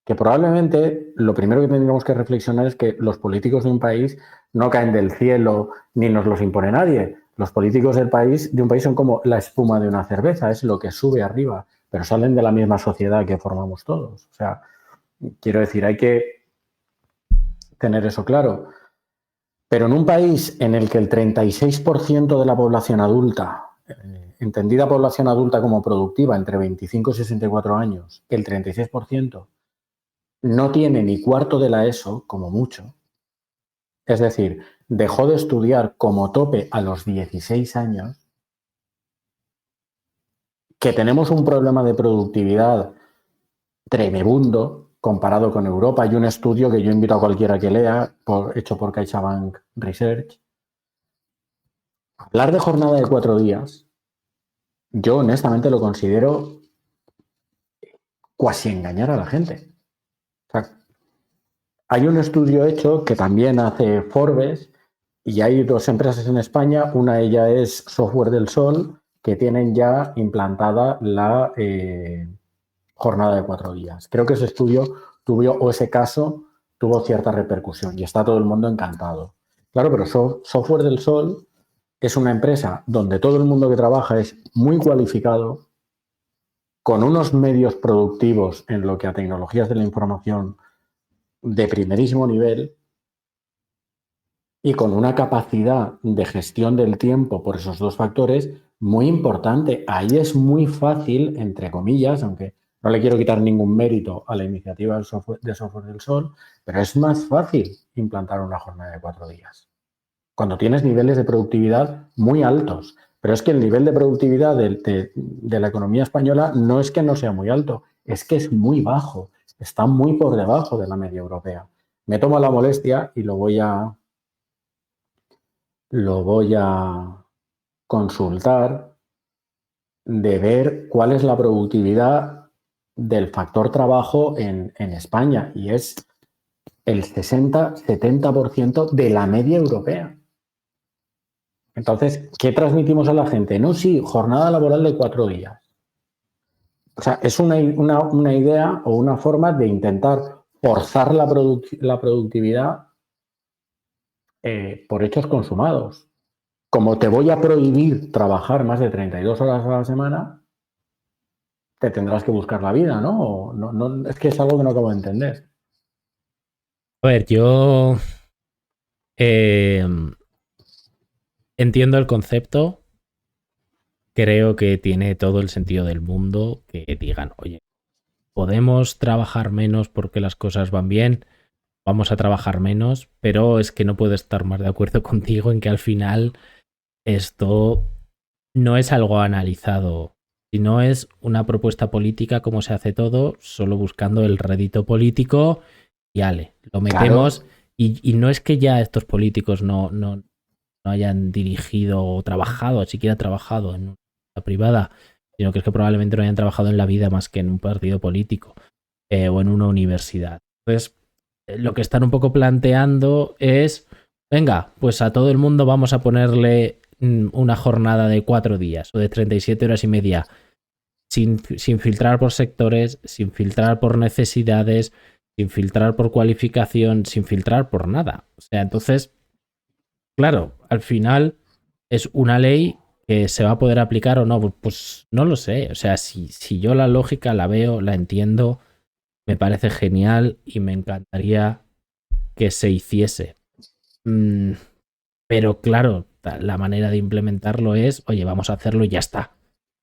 Que probablemente lo primero que tendríamos que reflexionar es que los políticos de un país no caen del cielo ni nos los impone nadie. Los políticos de un país son como la espuma de una cerveza, es lo que sube arriba, pero salen de la misma sociedad que formamos todos. O sea, quiero decir, hay que tener eso claro. Pero en un país en el que el 36% de la población adulta, entendida población adulta como productiva entre 25 y 64 años, el 36% no tiene ni cuarto de la ESO, como mucho. Es decir, dejó de estudiar como tope a los 16 años, que tenemos un problema de productividad tremebundo comparado con Europa. Hay un estudio que yo invito a cualquiera que lea, hecho por CaixaBank Research. Hablar de jornada de 4 días, yo honestamente lo considero cuasi engañar a la gente. O sea, hay un estudio hecho que también hace Forbes y hay 2 empresas en España. Una de ellas es Software del Sol, que tienen ya implantada la jornada de 4 días. Creo que ese estudio o ese caso tuvo cierta repercusión y está todo el mundo encantado. Claro, pero Software del Sol es una empresa donde todo el mundo que trabaja es muy cualificado, con unos medios productivos en lo que a tecnologías de la información de primerísimo nivel y con una capacidad de gestión del tiempo por esos 2 factores muy importante. Ahí es muy fácil, entre comillas, aunque no le quiero quitar ningún mérito a la iniciativa de Software del Sol, pero es más fácil implantar una jornada de 4 días. Cuando tienes niveles de productividad muy altos. Pero es que el nivel de productividad de la economía española no es que no sea muy alto, es que es muy bajo. Está muy por debajo de la media europea. Me tomo la molestia y lo voy a consultar de ver cuál es la productividad del factor trabajo en España y es el 60-70% de la media europea. Entonces, ¿qué transmitimos a la gente? No, sí, jornada laboral de 4 días. O sea, es una idea o una forma de intentar forzar la productividad por hechos consumados. Como te voy a prohibir trabajar más de 32 horas a la semana, te tendrás que buscar la vida, ¿no? No, es que es algo que no acabo de entender. A ver, yo entiendo el concepto. Creo que tiene todo el sentido del mundo que digan, oye, podemos trabajar menos porque las cosas van bien, vamos a trabajar menos, pero es que no puedo estar más de acuerdo contigo en que al final esto no es algo analizado, sino es una propuesta política como se hace todo, solo buscando el rédito político y ale, lo metemos. Claro. Y no es que ya estos políticos no hayan dirigido o trabajado, siquiera trabajado en una privada, sino que es que probablemente no hayan trabajado en la vida más que en un partido político o en una universidad. Entonces, lo que están un poco planteando es venga, pues a todo el mundo vamos a ponerle una jornada de 4 días o de 37 horas y media, sin filtrar por sectores, sin filtrar por necesidades, sin filtrar por cualificación, sin filtrar por nada. O sea, entonces, claro, al final es una ley que se va a poder aplicar o no, pues no lo sé. O sea, si yo la lógica la veo, la entiendo, me parece genial y me encantaría que se hiciese. Pero claro, la manera de implementarlo es, oye, vamos a hacerlo y ya está.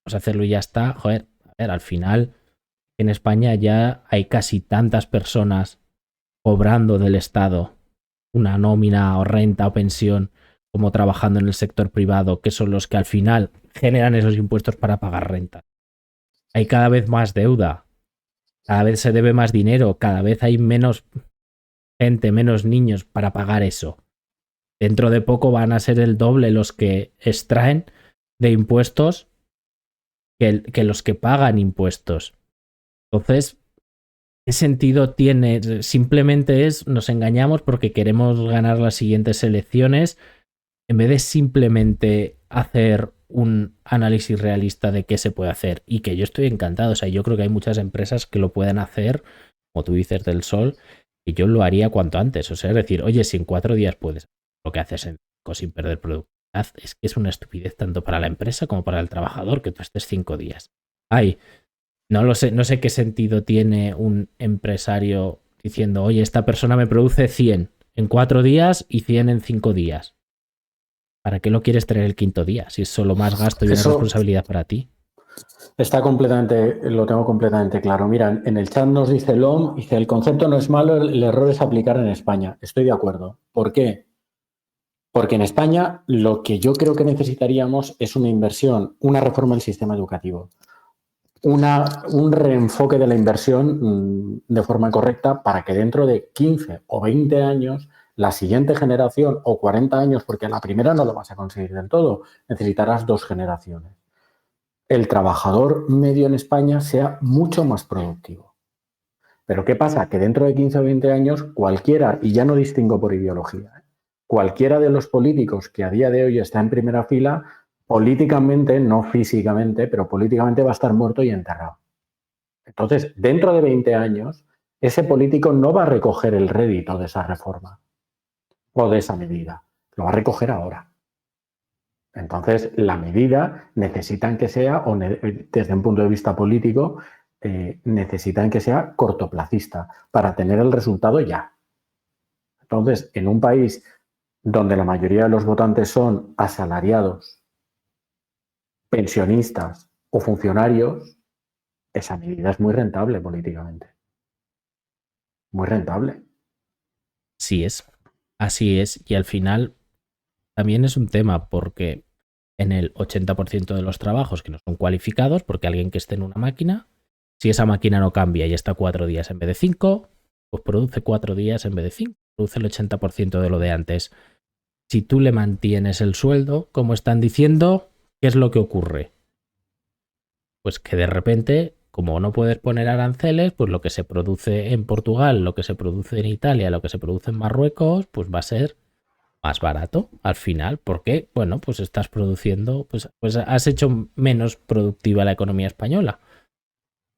Vamos a hacerlo y ya está. Joder, a ver, al final en España ya hay casi tantas personas cobrando del Estado una nómina o renta o pensión como trabajando en el sector privado, que son los que al final generan esos impuestos para pagar renta. Hay cada vez más deuda, cada vez se debe más dinero, cada vez hay menos gente, menos niños para pagar eso. Dentro de poco van a ser el doble los que extraen de impuestos que los que pagan impuestos. Entonces, ¿qué sentido tiene? Simplemente nos engañamos porque queremos ganar las siguientes elecciones en vez de simplemente hacer un análisis realista de qué se puede hacer. Y que yo estoy encantado. O sea, yo creo que hay muchas empresas que lo pueden hacer, como tú dices, del sol, y yo lo haría cuanto antes. O sea, es decir, oye, si en 4 días puedes hacer lo que haces en 5 sin perder productividad, es que es una estupidez tanto para la empresa como para el trabajador que tú estés 5 días. Ay, no sé qué sentido tiene un empresario diciendo, oye, esta persona me produce 100 en 4 días y 100 en 5 días. ¿Para qué lo quieres tener el quinto día? Si es solo más gasto y una responsabilidad para ti. Lo tengo completamente claro. Mira, en el chat nos dice LOM, dice, el concepto no es malo, el error es aplicar en España. Estoy de acuerdo. ¿Por qué? Porque en España lo que yo creo que necesitaríamos es una inversión, una reforma del sistema educativo, un reenfoque de la inversión de forma correcta para que dentro de 15 o 20 años la siguiente generación, o 40 años, porque la primera no lo vas a conseguir del todo, necesitarás 2 generaciones. El trabajador medio en España sea mucho más productivo. Pero ¿qué pasa? Que dentro de 15 o 20 años cualquiera, y ya no distingo por ideología, cualquiera de los políticos que a día de hoy está en primera fila, políticamente, no físicamente, pero políticamente va a estar muerto y enterrado. Entonces, dentro de 20 años, ese político no va a recoger el rédito de esa reforma o de esa medida, lo va a recoger ahora. Entonces, la medida necesitan que sea, o desde un punto de vista político, necesitan que sea cortoplacista para tener el resultado ya. Entonces, en un país donde la mayoría de los votantes son asalariados, pensionistas o funcionarios, esa medida es muy rentable políticamente. Muy rentable. Así es. Y al final también es un tema porque en el 80% de los trabajos que no son cualificados, porque alguien que esté en una máquina, si esa máquina no cambia y está 4 días en vez de 5, pues produce 4 días en vez de 5, produce el 80% de lo de antes. Si tú le mantienes el sueldo, como están diciendo, ¿qué es lo que ocurre? Pues que de repente, como no puedes poner aranceles, pues lo que se produce en Portugal, lo que se produce en Italia, lo que se produce en Marruecos, pues va a ser más barato al final, porque, bueno, pues estás produciendo, pues has hecho menos productiva la economía española.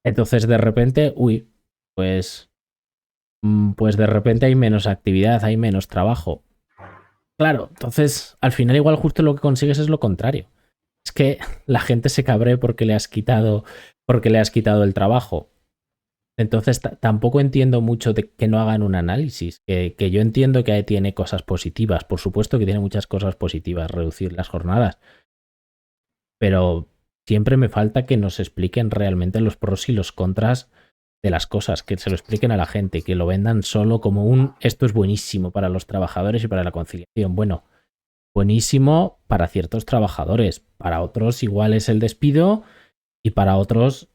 Entonces, de repente, pues de repente hay menos actividad, hay menos trabajo. Claro, entonces, al final igual justo lo que consigues es lo contrario. Es que la gente se cabree porque le has quitado el trabajo. Entonces tampoco entiendo mucho de que no hagan un análisis, que yo entiendo que tiene cosas positivas, por supuesto que tiene muchas cosas positivas, reducir las jornadas, pero siempre me falta que nos expliquen realmente los pros y los contras de las cosas, que se lo expliquen a la gente, que lo vendan solo como esto es buenísimo para los trabajadores y para la conciliación. Bueno, buenísimo para ciertos trabajadores, para otros igual es el despido y para otros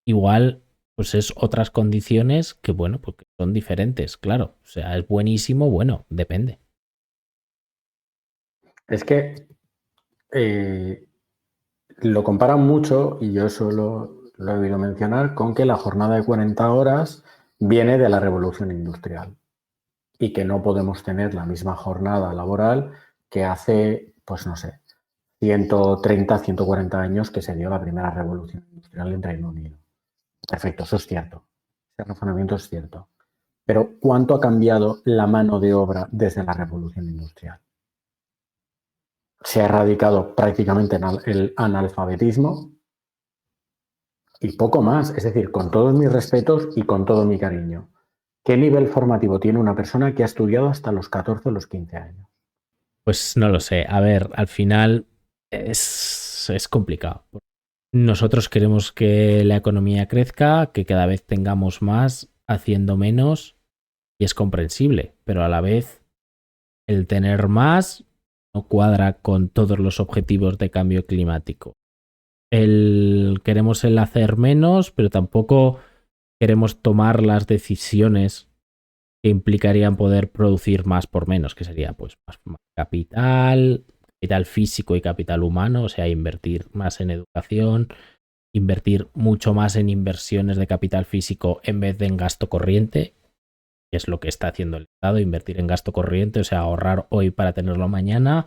igual pues es otras condiciones que, bueno, porque son diferentes, claro. O sea, es buenísimo, bueno, depende. Es que lo comparan mucho, y yo eso lo he oído mencionar, con que la jornada de 40 horas viene de la revolución industrial. y que no podemos tener la misma jornada laboral que hace, pues no sé, 130, 140 años que se dio la primera revolución industrial en Reino Unido. Perfecto, eso es cierto. Ese razonamiento es cierto. Pero ¿cuánto ha cambiado la mano de obra desde la revolución industrial? Se ha erradicado prácticamente el analfabetismo y poco más. Es decir, con todos mis respetos y con todo mi cariño. ¿Qué nivel formativo tiene una persona que ha estudiado hasta los 14 o los 15 años? Pues no lo sé. A ver, al final es complicado. Nosotros queremos que la economía crezca, que cada vez tengamos más haciendo menos, y es comprensible, pero a la vez el tener más no cuadra con todos los objetivos de cambio climático. Queremos el hacer menos, pero tampoco queremos tomar las decisiones que implicarían poder producir más por menos, que sería pues más capital físico y capital humano, o sea, invertir más en educación, invertir mucho más en inversiones de capital físico en vez de en gasto corriente, que es lo que está haciendo el Estado, invertir en gasto corriente, o sea, ahorrar hoy para tenerlo mañana.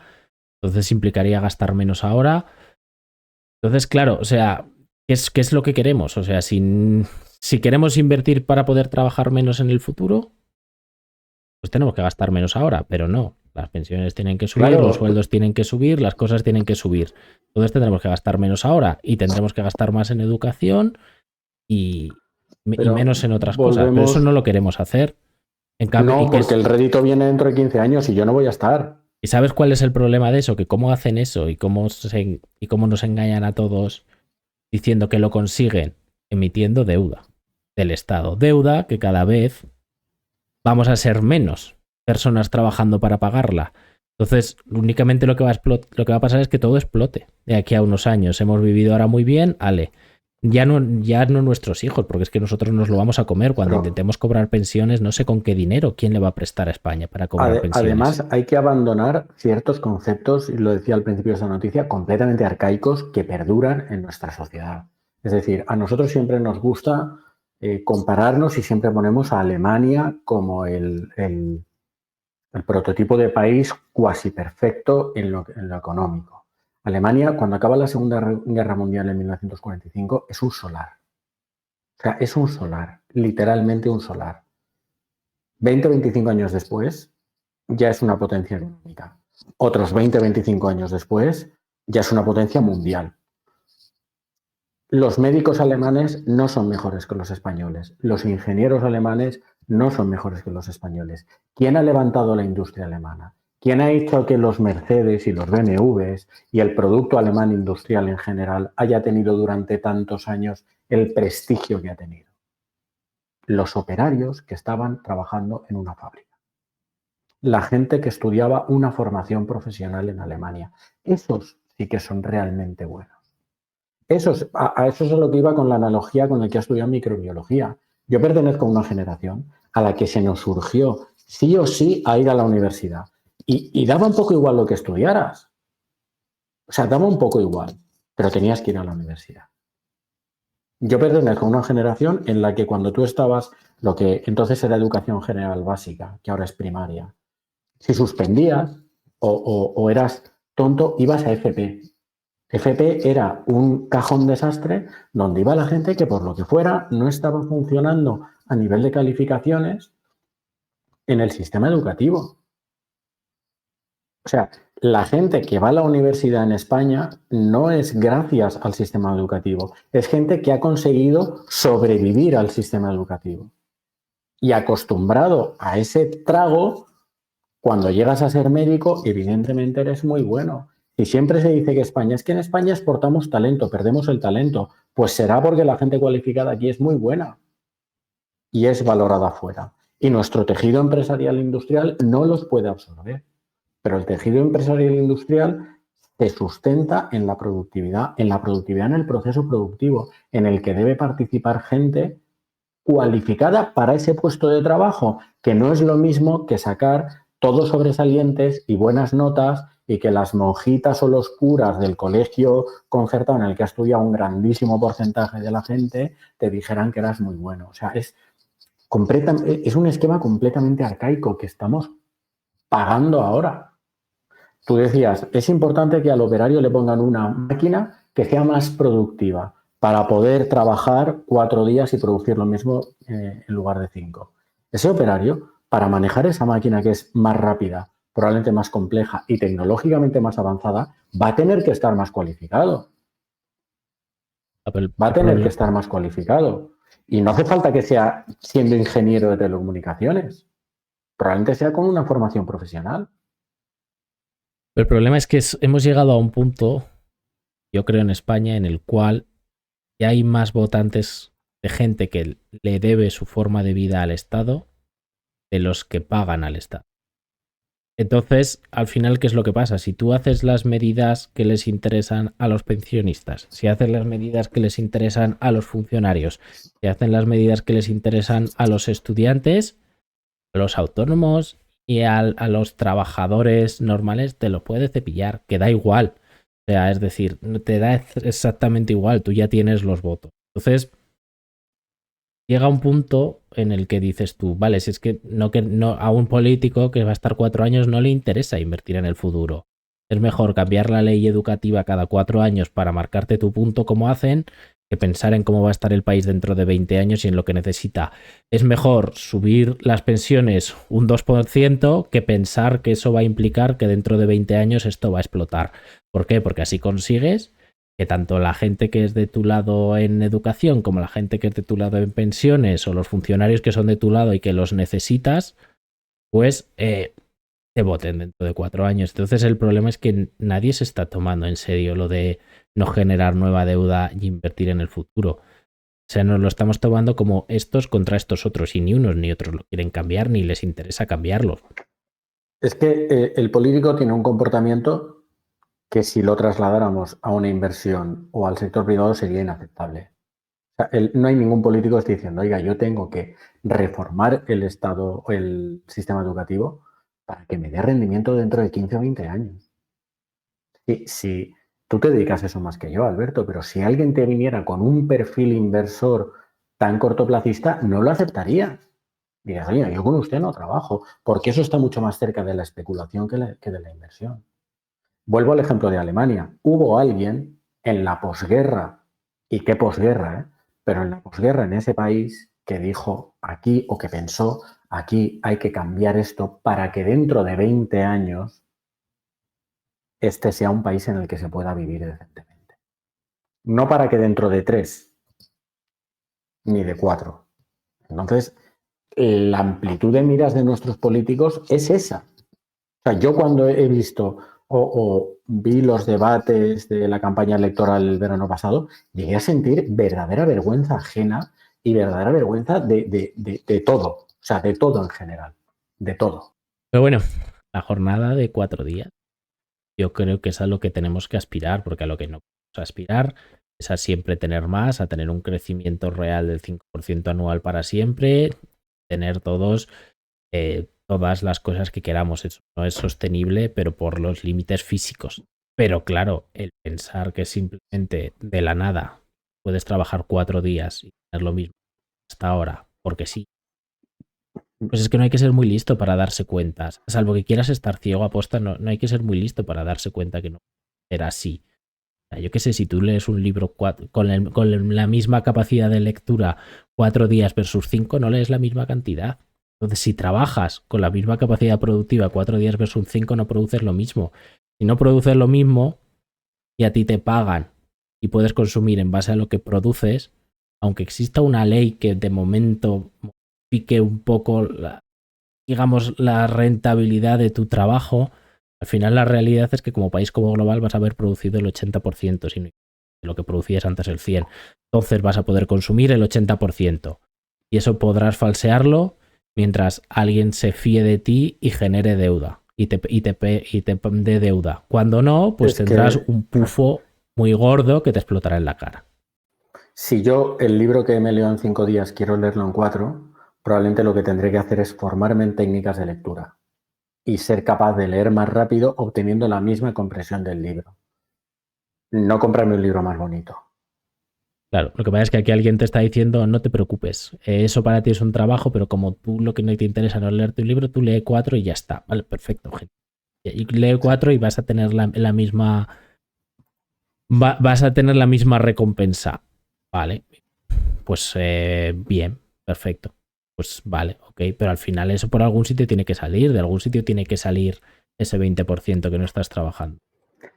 Entonces implicaría gastar menos ahora. Entonces, claro, o sea, ¿qué es lo que queremos? O sea, si queremos invertir para poder trabajar menos en el futuro, pues tenemos que gastar menos ahora, pero no. Las pensiones tienen que subir, Claro. Los sueldos tienen que subir, las cosas tienen que subir. Entonces tendremos que gastar menos ahora y tendremos que gastar más en educación y menos en otras cosas. Pero eso no lo queremos hacer. En cambio, No, porque el rédito viene dentro de 15 años y yo no voy a estar. ¿Y sabes cuál es el problema de eso? Que cómo hacen eso y cómo nos engañan a todos diciendo que lo consiguen emitiendo deuda del Estado. Deuda que cada vez vamos a ser menos personas trabajando para pagarla. Entonces, únicamente lo que va a pasar es que todo explote de aquí a unos años. Hemos vivido ahora muy bien, ale. Ya no nuestros hijos, porque es que nosotros nos lo vamos a comer. Cuando intentemos cobrar pensiones, no sé con qué dinero, quién le va a prestar a España para cobrar pensiones. Además, hay que abandonar ciertos conceptos, y lo decía al principio de esta noticia, completamente arcaicos que perduran en nuestra sociedad. Es decir, a nosotros siempre nos gusta compararnos y siempre ponemos a Alemania como el prototipo de país cuasi perfecto en lo económico. Alemania, cuando acaba la Segunda Guerra Mundial en 1945, es un solar. O sea, es un solar, literalmente un solar. 20 o 25 años después, ya es una potencia económica. Otros 20 o 25 años después, ya es una potencia mundial. Los médicos alemanes no son mejores que los españoles. Los ingenieros alemanes no son mejores que los españoles. ¿Quién ha levantado la industria alemana? ¿Quién ha hecho que los Mercedes y los BMWs y el producto alemán industrial en general haya tenido durante tantos años el prestigio que ha tenido? Los operarios que estaban trabajando en una fábrica. La gente que estudiaba una formación profesional en Alemania. Esos sí que son realmente buenos. A eso es a lo que iba con la analogía con la que he estudiado microbiología. Yo pertenezco a una generación a la que se nos surgió sí o sí a ir a la universidad. Y daba un poco igual lo que estudiaras. O sea, daba un poco igual, pero tenías que ir a la universidad. Yo pertenezco a una generación en la que cuando tú estabas, lo que entonces era educación general básica, que ahora es primaria, si suspendías o eras tonto, ibas a FP. FP era un cajón desastre donde iba la gente que por lo que fuera no estaba funcionando a nivel de calificaciones en el sistema educativo. O sea, la gente que va a la universidad en España no es gracias al sistema educativo, es gente que ha conseguido sobrevivir al sistema educativo. Y acostumbrado a ese trago, cuando llegas a ser médico, evidentemente eres muy bueno. Y siempre se dice que es que en España exportamos talento, perdemos el talento. Pues será porque la gente cualificada aquí es muy buena y es valorada fuera. Y nuestro tejido empresarial e industrial no los puede absorber. Pero el tejido empresarial e industrial se sustenta en la productividad en el proceso productivo, en el que debe participar gente cualificada para ese puesto de trabajo, que no es lo mismo que sacar todos sobresalientes y buenas notas y que las monjitas o los curas del colegio concertado en el que ha estudiado un grandísimo porcentaje de la gente te dijeran que eras muy bueno. O sea, Es un esquema completamente arcaico que estamos pagando ahora. Tú decías, es importante que al operario le pongan una máquina que sea más productiva para poder trabajar 4 días y producir lo mismo en lugar de 5. Ese operario, para manejar esa máquina que es más rápida, probablemente más compleja y tecnológicamente más avanzada, va a tener que estar más cualificado. Va a tener que estar más cualificado. Y no hace falta que sea siendo ingeniero de telecomunicaciones. Probablemente sea con una formación profesional. El problema es que hemos llegado a un punto, yo creo en España, en el cual ya hay más votantes de gente que le debe su forma de vida al Estado de los que pagan al Estado. Entonces, al final, ¿qué es lo que pasa? Si tú haces las medidas que les interesan a los pensionistas, si haces las medidas que les interesan a los funcionarios, si hacen las medidas que les interesan a los estudiantes, a los autónomos y a los trabajadores normales, te lo puede cepillar, que da igual. O sea, es decir, te da exactamente igual, tú ya tienes los votos. Entonces, llega un punto en el que dices tú, vale, si es que no a un político que va a estar 4 años no le interesa invertir en el futuro. Es mejor cambiar la ley educativa cada 4 años para marcarte tu punto como hacen, que pensar en cómo va a estar el país dentro de 20 años y en lo que necesita. Es mejor subir las pensiones un 2% que pensar que eso va a implicar que dentro de 20 años esto va a explotar. ¿Por qué? Porque así consigues que tanto la gente que es de tu lado en educación como la gente que es de tu lado en pensiones o los funcionarios que son de tu lado y que los necesitas, pues te voten dentro de 4 años. Entonces el problema es que nadie se está tomando en serio lo de no generar nueva deuda y invertir en el futuro. O sea, nos lo estamos tomando como estos contra estos otros y ni unos ni otros lo quieren cambiar ni les interesa cambiarlo. Es que el político tiene un comportamiento que si lo trasladáramos a una inversión o al sector privado sería inaceptable. O sea, no hay ningún político que esté diciendo, oiga, yo tengo que reformar el Estado o el sistema educativo para que me dé rendimiento dentro de 15 o 20 años. Si tú te dedicas a eso más que yo, Alberto, pero si alguien te viniera con un perfil inversor tan cortoplacista, no lo aceptarías. Dirías, oye, yo con usted no trabajo, porque eso está mucho más cerca de la especulación que de la inversión. Vuelvo al ejemplo de Alemania. Hubo alguien en la posguerra, y qué posguerra, pero en la posguerra en ese país que dijo aquí o que pensó aquí hay que cambiar esto para que dentro de 20 años este sea un país en el que se pueda vivir decentemente. No para que dentro de 3 ni de 4. Entonces, la amplitud de miras de nuestros políticos es esa. O sea, yo cuando he visto o vi los debates de la campaña electoral el verano pasado, llegué a sentir verdadera vergüenza ajena y verdadera vergüenza de todo. O sea, de todo en general. De todo. Pero bueno, la jornada de 4 días yo creo que es a lo que tenemos que aspirar, porque a lo que no podemos aspirar es a siempre tener más, a tener un crecimiento real del 5% anual para siempre, tener todas las cosas que queramos. Eso no es sostenible, pero por los límites físicos. Pero claro, el pensar que simplemente de la nada puedes trabajar 4 días y tener lo mismo hasta ahora, porque sí. Pues es que no hay que ser muy listo para darse cuenta. Salvo que quieras estar ciego a posta, no hay que ser muy listo para darse cuenta que no era así. O sea, yo qué sé, si tú lees un libro con la misma capacidad de lectura 4 días versus 5, no lees la misma cantidad. Entonces, si trabajas con la misma capacidad productiva 4 días versus 5, no produces lo mismo. Si no produces lo mismo y a ti te pagan y puedes consumir en base a lo que produces, aunque exista una ley que de momento pique un poco, digamos, la rentabilidad de tu trabajo, al final la realidad es que como país como global vas a haber producido el 80%, si no de lo que producías antes el 100%. Entonces vas a poder consumir el 80%. Y eso podrás falsearlo mientras alguien se fíe de ti y genere deuda. Y te dé deuda. Cuando no, pues tendrás un pufo muy gordo que te explotará en la cara. Si yo el libro que me leo en 5 días quiero leerlo en 4, probablemente lo que tendré que hacer es formarme en técnicas de lectura y ser capaz de leer más rápido obteniendo la misma compresión del libro. No comprarme un libro más bonito. Claro, lo que pasa es que aquí alguien te está diciendo, no te preocupes, eso para ti es un trabajo, pero como tú lo que no te interesa no es leerte un libro, tú lee 4 y ya está. Vale, perfecto, gente. Y lee 4 y vas a tener la misma... vas a tener la misma recompensa. Vale, pues bien, perfecto. Pues vale, ok, pero al final eso por algún sitio tiene que salir, de algún sitio tiene que salir ese 20% que no estás trabajando.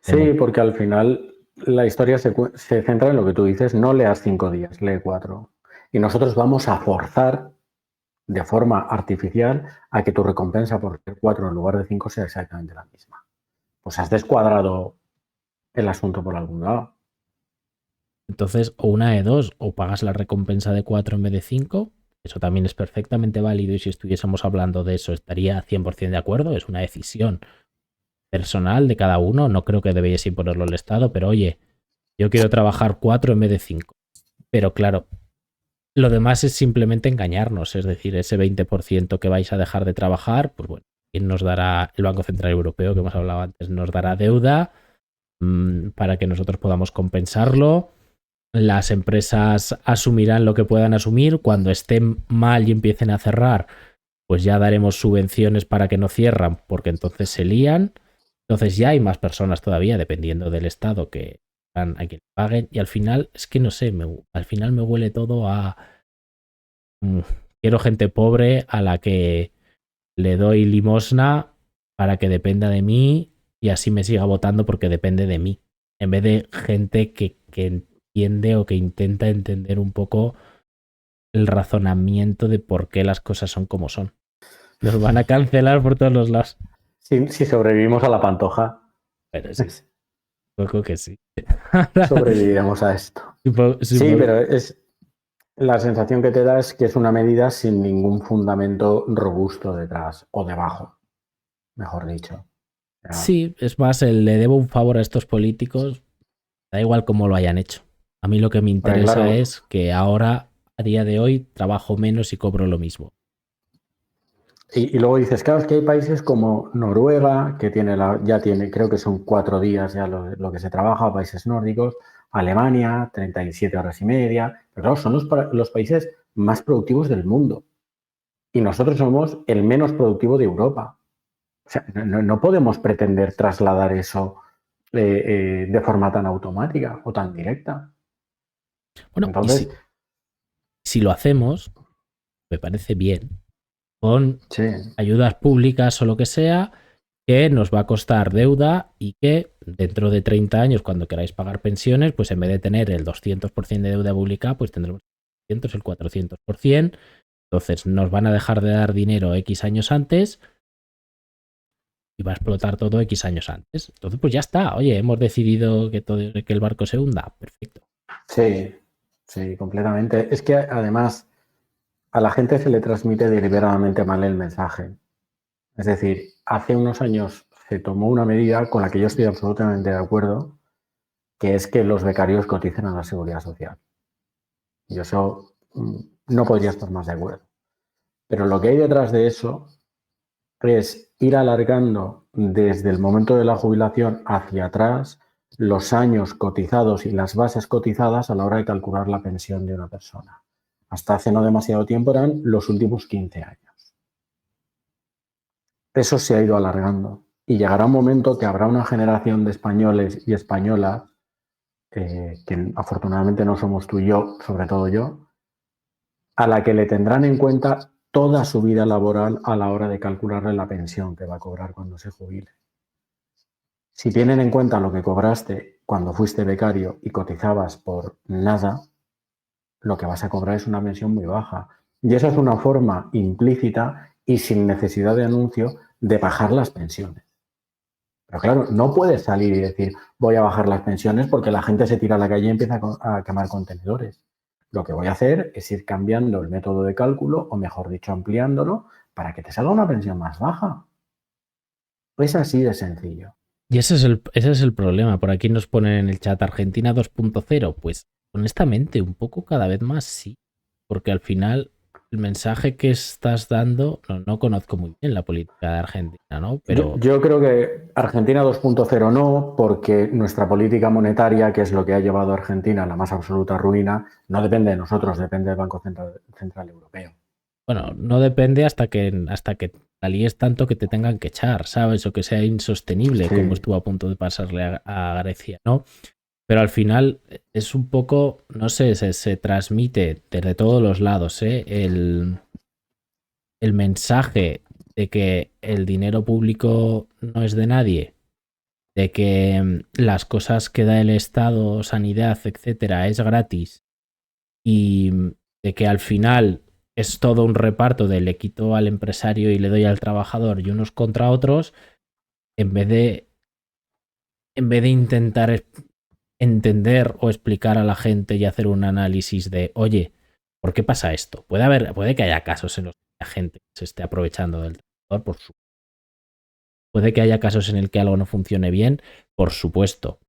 Sí, porque al final la historia se centra en lo que tú dices, no leas 5 días, lee 4. Y nosotros vamos a forzar de forma artificial a que tu recompensa por leer 4 en lugar de 5 sea exactamente la misma. Pues has descuadrado el asunto por algún lado. Entonces, o una de dos, o pagas la recompensa de 4 en vez de 5, eso también es perfectamente válido y si estuviésemos hablando de eso estaría 100% de acuerdo, es una decisión personal de cada uno, no creo que debéis imponerlo el Estado, pero oye, yo quiero trabajar 4 en vez de 5. Pero claro, lo demás es simplemente engañarnos, es decir, ese 20% que vais a dejar de trabajar, pues bueno, ¿quién nos dará? El Banco Central Europeo, que hemos hablado antes, nos dará deuda para que nosotros podamos compensarlo. Las empresas asumirán lo que puedan asumir. Cuando estén mal y empiecen a cerrar, pues ya daremos subvenciones para que no cierran, porque entonces se lían. Entonces ya hay más personas todavía, dependiendo del estado, que van a que paguen. Y al final, es que no sé, al final me huele todo a... quiero gente pobre a la que le doy limosna para que dependa de mí y así me siga votando porque depende de mí. En vez de gente que entiende o que intenta entender un poco el razonamiento de por qué las cosas son como son. Nos van a cancelar por todos los lados. Si sobrevivimos a la pantoja. Pero sí, poco que sí. Sobreviviremos a esto. Sí, pero es la sensación que te da es que es una medida sin ningún fundamento robusto detrás o debajo, mejor dicho. Sí, es más, le debo un favor a estos políticos, da igual cómo lo hayan hecho. A mí lo que me interesa claro, es que ahora, a día de hoy, trabajo menos y cobro lo mismo. Y luego dices, claro, es que hay países como Noruega, que ya tiene, creo que son 4 días ya lo que se trabaja, países nórdicos, Alemania, 37 horas y media, pero claro, son los países más productivos del mundo. Y nosotros somos el menos productivo de Europa. O sea, no podemos pretender trasladar eso de forma tan automática o tan directa. Bueno, entonces, si lo hacemos, me parece bien, con sí, ayudas públicas o lo que sea, que nos va a costar deuda y que dentro de 30 años, cuando queráis pagar pensiones, pues en vez de tener el 200% de deuda pública, pues tendremos el 400%. Entonces nos van a dejar de dar dinero X años antes y va a explotar todo X años antes. Entonces, pues ya está. Oye, hemos decidido que el barco se hunda. Perfecto. Sí, completamente. Es que además a la gente se le transmite deliberadamente mal el mensaje. Es decir, hace unos años se tomó una medida con la que yo estoy absolutamente de acuerdo, que es que los becarios coticen a la Seguridad Social. Y eso no podría estar más de acuerdo. Pero lo que hay detrás de eso es ir alargando desde el momento de la jubilación hacia atrás los años cotizados y las bases cotizadas a la hora de calcular la pensión de una persona. Hasta hace no demasiado tiempo eran los últimos 15 años. Eso se ha ido alargando y llegará un momento que habrá una generación de españoles y españolas, que afortunadamente no somos tú y yo, sobre todo yo, a la que le tendrán en cuenta toda su vida laboral a la hora de calcularle la pensión que va a cobrar cuando se jubile. Si tienen en cuenta lo que cobraste cuando fuiste becario y cotizabas por nada, lo que vas a cobrar es una pensión muy baja. Y esa es una forma implícita y sin necesidad de anuncio de bajar las pensiones. Pero claro, no puedes salir y decir voy a bajar las pensiones porque la gente se tira a la calle y empieza a quemar contenedores. Lo que voy a hacer es ir cambiando el método de cálculo, o mejor dicho, ampliándolo, para que te salga una pensión más baja. Es así de sencillo. Y ese es el problema. Por aquí nos ponen en el chat Argentina 2.0. Pues honestamente, un poco cada vez más sí. Porque al final el mensaje que estás dando, no conozco muy bien la política de Argentina, ¿no? Pero Yo creo que Argentina 2.0 no, porque nuestra política monetaria, que es lo que ha llevado a Argentina a la más absoluta ruina, no depende de nosotros, depende del Banco Central Europeo. bueno, no depende hasta que la líes tanto que te tengan que echar, ¿sabes? O que sea insostenible, Sí. como estuvo a punto de pasarle a Grecia, ¿no? Pero al final es un poco, no sé, se transmite desde todos los lados, ¿eh? El mensaje de que el dinero público no es de nadie, de que las cosas que da el Estado, sanidad, etcétera, es gratis y de que al final es todo un reparto de le quito al empresario y le doy al trabajador y unos contra otros, en vez de intentar entender o explicar a la gente y hacer un análisis de, oye, ¿por qué pasa esto? Puede que haya casos en los que la gente se esté aprovechando del trabajador, por supuesto. Puede que haya casos en el que algo no funcione bien, por supuesto.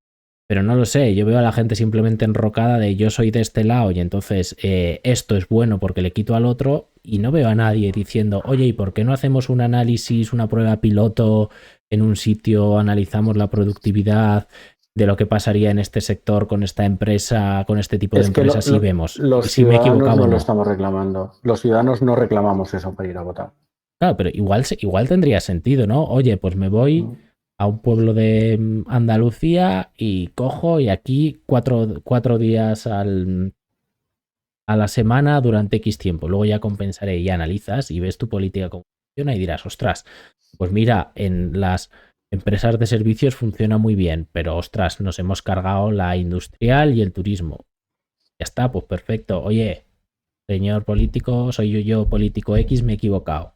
Pero no lo sé, yo veo a la gente simplemente enrocada de yo soy de este lado y entonces esto es bueno porque le quito al otro y no veo a nadie diciendo, oye, ¿y por qué no hacemos un análisis, una prueba piloto en un sitio, analizamos la productividad de lo que pasaría en este sector con esta empresa, con este tipo de empresas y vemos los si me he ciudadanos equivocado no o lo no? estamos reclamando. Los ciudadanos no reclamamos eso para ir a votar. Claro, pero igual tendría sentido, ¿no? Oye, pues me voy a un pueblo de Andalucía y cojo y aquí cuatro días a la semana durante X tiempo. Luego ya compensaré y analizas y ves tu política cómo funciona y dirás, ostras, pues mira, en las empresas de servicios funciona muy bien, pero ostras, nos hemos cargado la industrial y el turismo. Ya está, pues perfecto. Oye, señor político, soy yo político X, me he equivocado.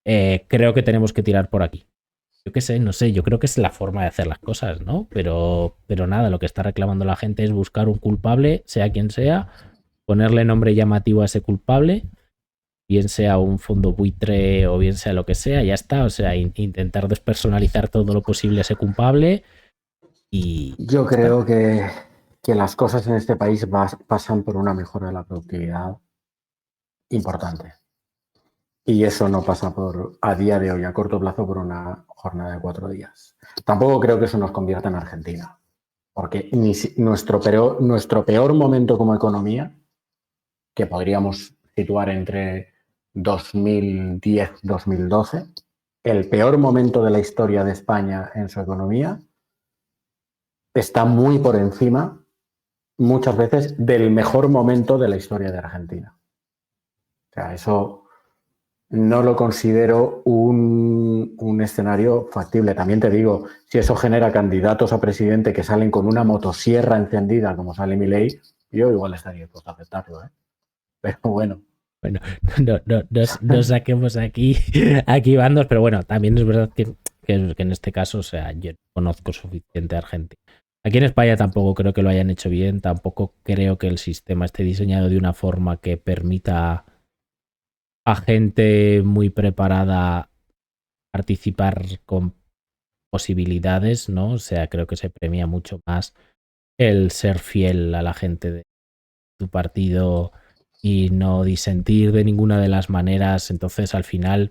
Creo que tenemos que tirar por aquí. Yo qué sé, no sé, yo creo que es la forma de hacer las cosas, ¿no? Pero nada, lo que está reclamando la gente es buscar un culpable, sea quien sea, ponerle nombre llamativo a ese culpable, bien sea un fondo buitre o bien sea lo que sea, ya está. O sea, intentar despersonalizar todo lo posible a ese culpable y... Yo creo que las cosas en este país pasan por una mejora de la productividad importante. Y eso no pasa a día de hoy, a corto plazo, por una jornada de 4 días. Tampoco creo que eso nos convierta en Argentina, porque nuestro peor momento como economía, que podríamos situar entre 2010-2012, el peor momento de la historia de España en su economía, está muy por encima, muchas veces, del mejor momento de la historia de Argentina. O sea, eso no lo considero un escenario factible. También te digo, si eso genera candidatos a presidente que salen con una motosierra encendida, como sale Milei, yo igual estaría dispuesto a aceptarlo, ¿eh? Pero bueno. Bueno, no saquemos aquí bandos, pero bueno, también es verdad que en este caso, o sea, yo no conozco suficiente a Argentina. Aquí en España tampoco creo que lo hayan hecho bien, tampoco creo que el sistema esté diseñado de una forma que permita a gente muy preparada participar con posibilidades, ¿no? O sea, creo que se premia mucho más el ser fiel a la gente de tu partido y no disentir de ninguna de las maneras. Entonces, al final,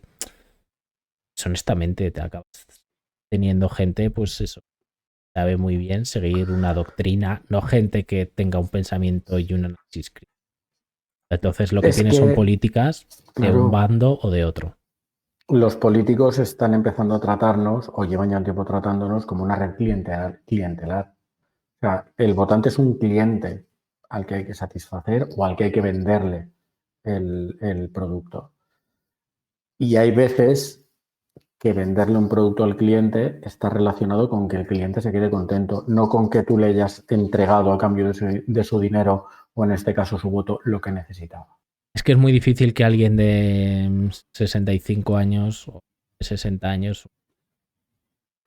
honestamente, te acabas teniendo gente, pues eso, sabe muy bien seguir una doctrina, no gente que tenga un pensamiento y un análisis crítico. Entonces, lo que tienes son políticas de un bando o de otro. Los políticos están empezando a tratarnos, o llevan ya un tiempo tratándonos, como una red clientelar. O sea, el votante es un cliente al que hay que satisfacer o al que hay que venderle el producto. Y hay veces que venderle un producto al cliente está relacionado con que el cliente se quede contento, no con que tú le hayas entregado a cambio de su dinero o en este caso su voto lo que necesitaba. Es que es muy difícil que alguien de 65 años o 60 años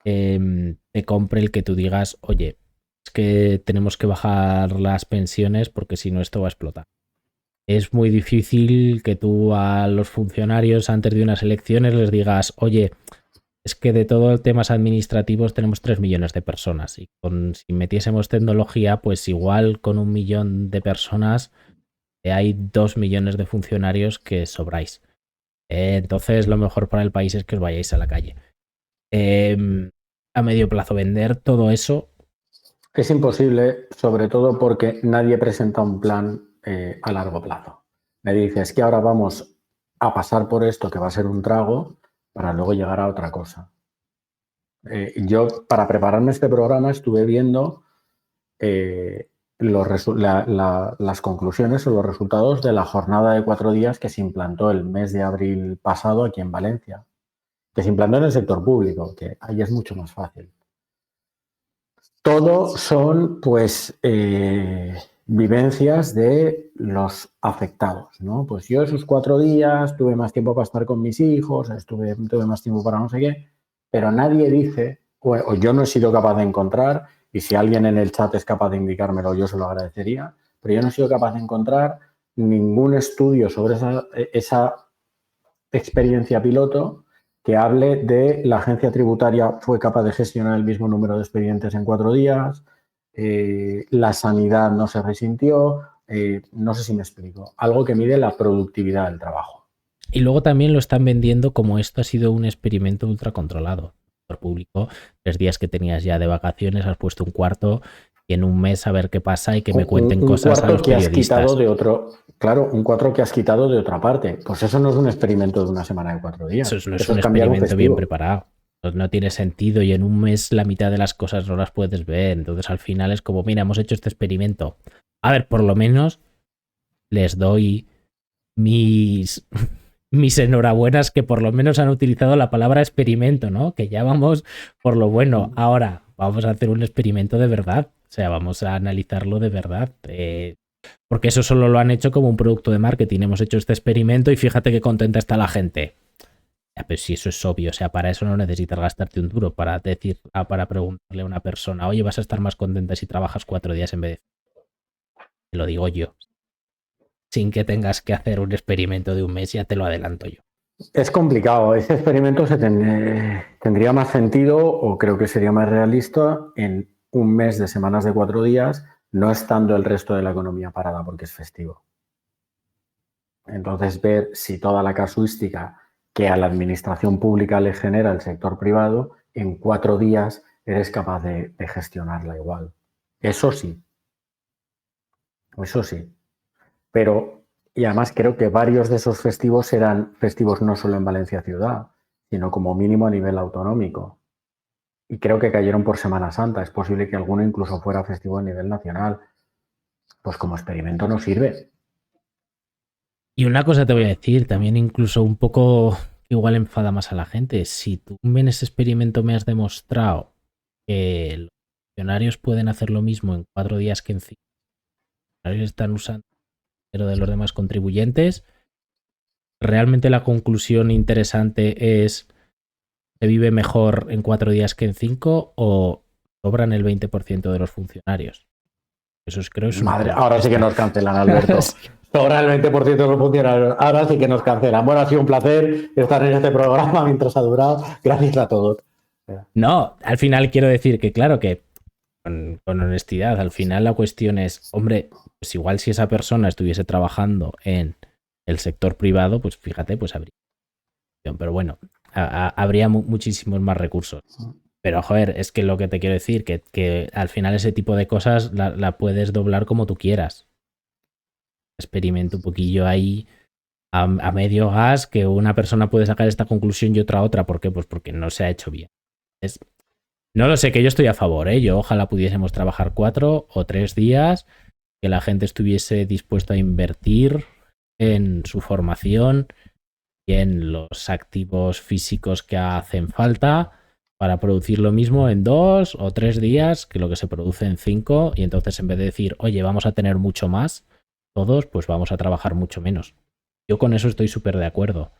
te compre el que tú digas, oye, es que tenemos que bajar las pensiones porque si no esto va a explotar. Es muy difícil que tú a los funcionarios antes de unas elecciones les digas, oye, es que de todo el temas administrativos tenemos 3 millones de personas y si metiésemos tecnología, pues igual con 1 millón de personas hay 2 millones de funcionarios que sobráis. Entonces lo mejor para el país es que os vayáis a la calle. A medio plazo vender todo eso. Es imposible, sobre todo porque nadie presenta un plan a largo plazo. Nadie dice, es que ahora vamos a pasar por esto que va a ser un trago para luego llegar a otra cosa. Yo, para prepararme este programa, estuve viendo las conclusiones o los resultados de la jornada de 4 días que se implantó el mes de abril pasado aquí en Valencia, que se implantó en el sector público, que ahí es mucho más fácil. Todo son, pues, vivencias de los afectados, ¿no? Pues yo esos 4 días tuve más tiempo para estar con mis hijos, tuve más tiempo para no sé qué, pero nadie dice, o yo no he sido capaz de encontrar, y si alguien en el chat es capaz de indicármelo, yo se lo agradecería, pero yo no he sido capaz de encontrar ningún estudio sobre esa experiencia piloto que hable de la agencia tributaria fue capaz de gestionar el mismo número de expedientes en 4 días, la sanidad no se resintió, no sé si me explico, algo que mide la productividad del trabajo. Y luego también lo están vendiendo como esto ha sido un experimento ultracontrolado. Por público, 3 días que tenías ya de vacaciones, has puesto un cuarto y en un mes a ver qué pasa y que me cuenten cosas a los periodistas. Que has quitado de otro, claro, un 4 que has quitado de otra parte. Pues eso no es un experimento de una semana de 4 días. Eso no es un experimento bien preparado. No tiene sentido y en un mes la mitad de las cosas no las puedes ver. Entonces al final es como, mira, hemos hecho este experimento. A ver, por lo menos les doy mis enhorabuenas que por lo menos han utilizado la palabra experimento, ¿no? Que ya vamos por lo bueno. Ahora vamos a hacer un experimento de verdad. O sea, vamos a analizarlo de verdad. Porque eso solo lo han hecho como un producto de marketing. Hemos hecho este experimento y fíjate qué contenta está la gente. Ya, pero si eso es obvio, o sea, para eso no necesitas gastarte un duro para para preguntarle a una persona, oye, vas a estar más contenta si trabajas 4 días en vez de... Te lo digo yo. Sin que tengas que hacer un experimento de un mes, ya te lo adelanto yo. Es complicado. Ese experimento tendría más sentido o creo que sería más realista en un mes de semanas de 4 días, no estando el resto de la economía parada porque es festivo. Entonces, ver si toda la casuística que a la administración pública le genera el sector privado, en 4 días eres capaz de gestionarla igual. Eso sí. Eso sí. Pero, y además creo que varios de esos festivos eran festivos no solo en Valencia ciudad, sino como mínimo a nivel autonómico. Y creo que cayeron por Semana Santa. Es posible que alguno incluso fuera festivo a nivel nacional. Pues como experimento no sirve. Y una cosa te voy a decir, también incluso un poco igual enfada más a la gente. Si tú en ese experimento me has demostrado que los funcionarios pueden hacer lo mismo en 4 días que en 5, los funcionarios están usando dinero de los demás contribuyentes, realmente la conclusión interesante es ¿se vive mejor en 4 días que en 5 o sobran el 20% de los funcionarios? Eso creo es una... Madre, ahora sí que nos cancelan, Alberto. Sobra el 20% de los funcionarios. Ahora sí que nos cancelan. Bueno, ha sido un placer estar en este programa mientras ha durado. Gracias a todos. No, al final quiero decir que claro que con honestidad, al final la cuestión es, hombre, pues igual si esa persona estuviese trabajando en el sector privado, pues fíjate, pues habría. Pero bueno, habría muchísimos más recursos. Pero, joder, es que lo que te quiero decir, que al final ese tipo de cosas la puedes doblar como tú quieras. Experimento un poquillo ahí a medio gas que una persona puede sacar esta conclusión y otra. ¿Por qué? Pues porque no se ha hecho bien. No lo sé, que yo estoy a favor, ¿eh? Yo ojalá pudiésemos trabajar 4 o 3 días, que la gente estuviese dispuesta a invertir en su formación y en los activos físicos que hacen falta para producir lo mismo en 2 o 3 días que lo que se produce en 5, y entonces en vez de decir, oye, vamos a tener mucho más, todos, pues vamos a trabajar mucho menos. Yo con eso estoy súper de acuerdo.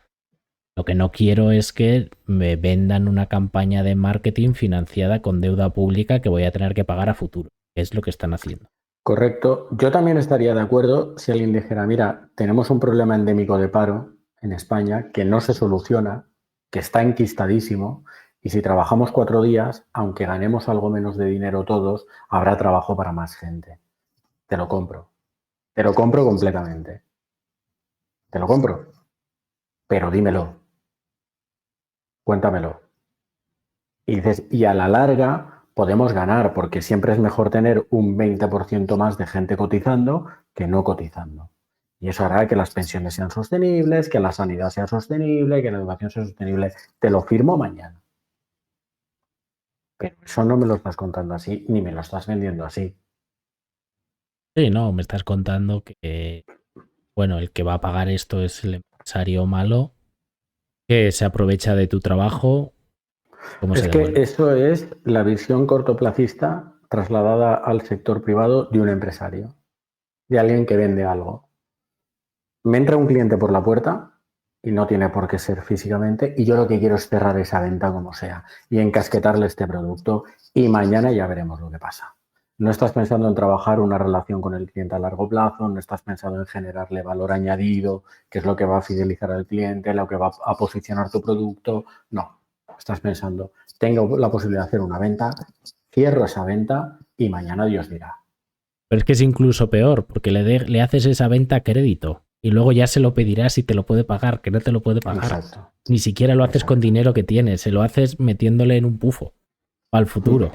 Lo que no quiero es que me vendan una campaña de marketing financiada con deuda pública que voy a tener que pagar a futuro, que es lo que están haciendo. Correcto. Yo también estaría de acuerdo si alguien dijera, mira, tenemos un problema endémico de paro en España que no se soluciona, que está enquistadísimo, y si trabajamos 4 días, aunque ganemos algo menos de dinero todos, habrá trabajo para más gente. Te lo compro completamente. te lo compro, pero dímelo, cuéntamelo. Y dices, y a la larga podemos ganar, porque siempre es mejor tener un 20% más de gente cotizando que no cotizando. Y eso hará que las pensiones sean sostenibles, que la sanidad sea sostenible, que la educación sea sostenible. Te lo firmo mañana. Pero eso no me lo estás contando así, ni me lo estás vendiendo así. Sí, no, me estás contando que, bueno, el que va a pagar esto es el empresario malo que se aprovecha de tu trabajo. ¿Cómo se Es que devuelve? eso es la visión cortoplacista trasladada al sector privado de un empresario, de alguien que vende algo. Me entra un cliente por la puerta y no tiene por qué ser físicamente y yo lo que quiero es cerrar esa venta como sea y encasquetarle este producto y mañana ya veremos lo que pasa. No estás pensando en trabajar una relación con el cliente a largo plazo, no estás pensando en generarle valor añadido, que es lo que va a fidelizar al cliente, lo que va a posicionar tu producto. No, estás pensando, tengo la posibilidad de hacer una venta, cierro esa venta y mañana Dios dirá. Pero es que es incluso peor, porque le haces esa venta a crédito y luego ya se lo pedirás si te lo puede pagar, que no te lo puede pagar. Exacto. Ni siquiera lo haces con Exacto. dinero que tienes, se lo haces metiéndole en un pufo al futuro.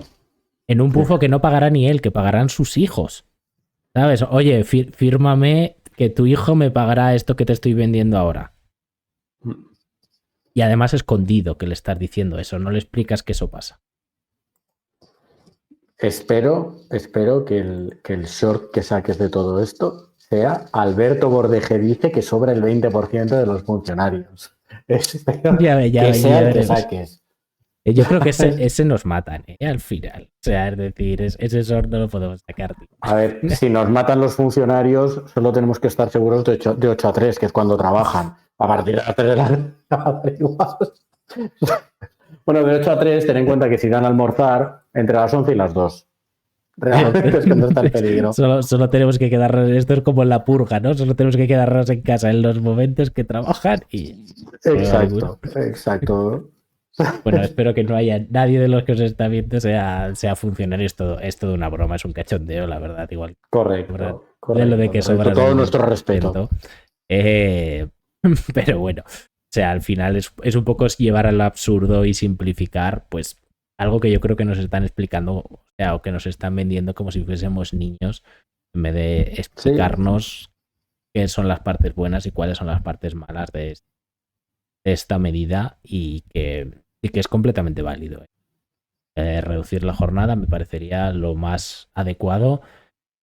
En un pufo que no pagará ni él, que pagarán sus hijos. ¿Sabes? Oye, fírmame que tu hijo me pagará esto que te estoy vendiendo ahora. Y además escondido que le estás diciendo eso, no le explicas que eso pasa. Espero que el short que saques de todo esto sea Alberto Bordeje dice que sobra el 20% de los funcionarios. Espero que sea Ya el que veremos. saques. Yo creo que ese nos matan, al final. O sea, es decir, ese short no lo podemos sacar, tío. A ver, si nos matan los funcionarios, solo tenemos que estar seguros de 8 a 3, que es cuando trabajan. A partir de las 3 de la igual. Bueno, de 8 a 3, ten en cuenta que si dan a almorzar entre las 11 y las 2. Realmente es cuando está el peligro. Solo tenemos que quedarnos, esto es como en la purga, ¿no? Solo tenemos que quedarnos en casa en los momentos que trabajan y... Exacto. Bueno, espero que no haya nadie de los que os está viendo sea funcionario. Es todo una broma, es un cachondeo, la verdad. Igual. Correcto. De lo de que sobra Todo el nuestro respeto. 20%. Pero bueno, o sea, al final es un poco llevar al absurdo y simplificar, pues, algo que yo creo que nos están explicando, o sea, o que nos están vendiendo como si fuésemos niños, en vez de explicarnos qué son las partes buenas y cuáles son las partes malas de esta medida y que es completamente válido. Reducir la jornada me parecería lo más adecuado,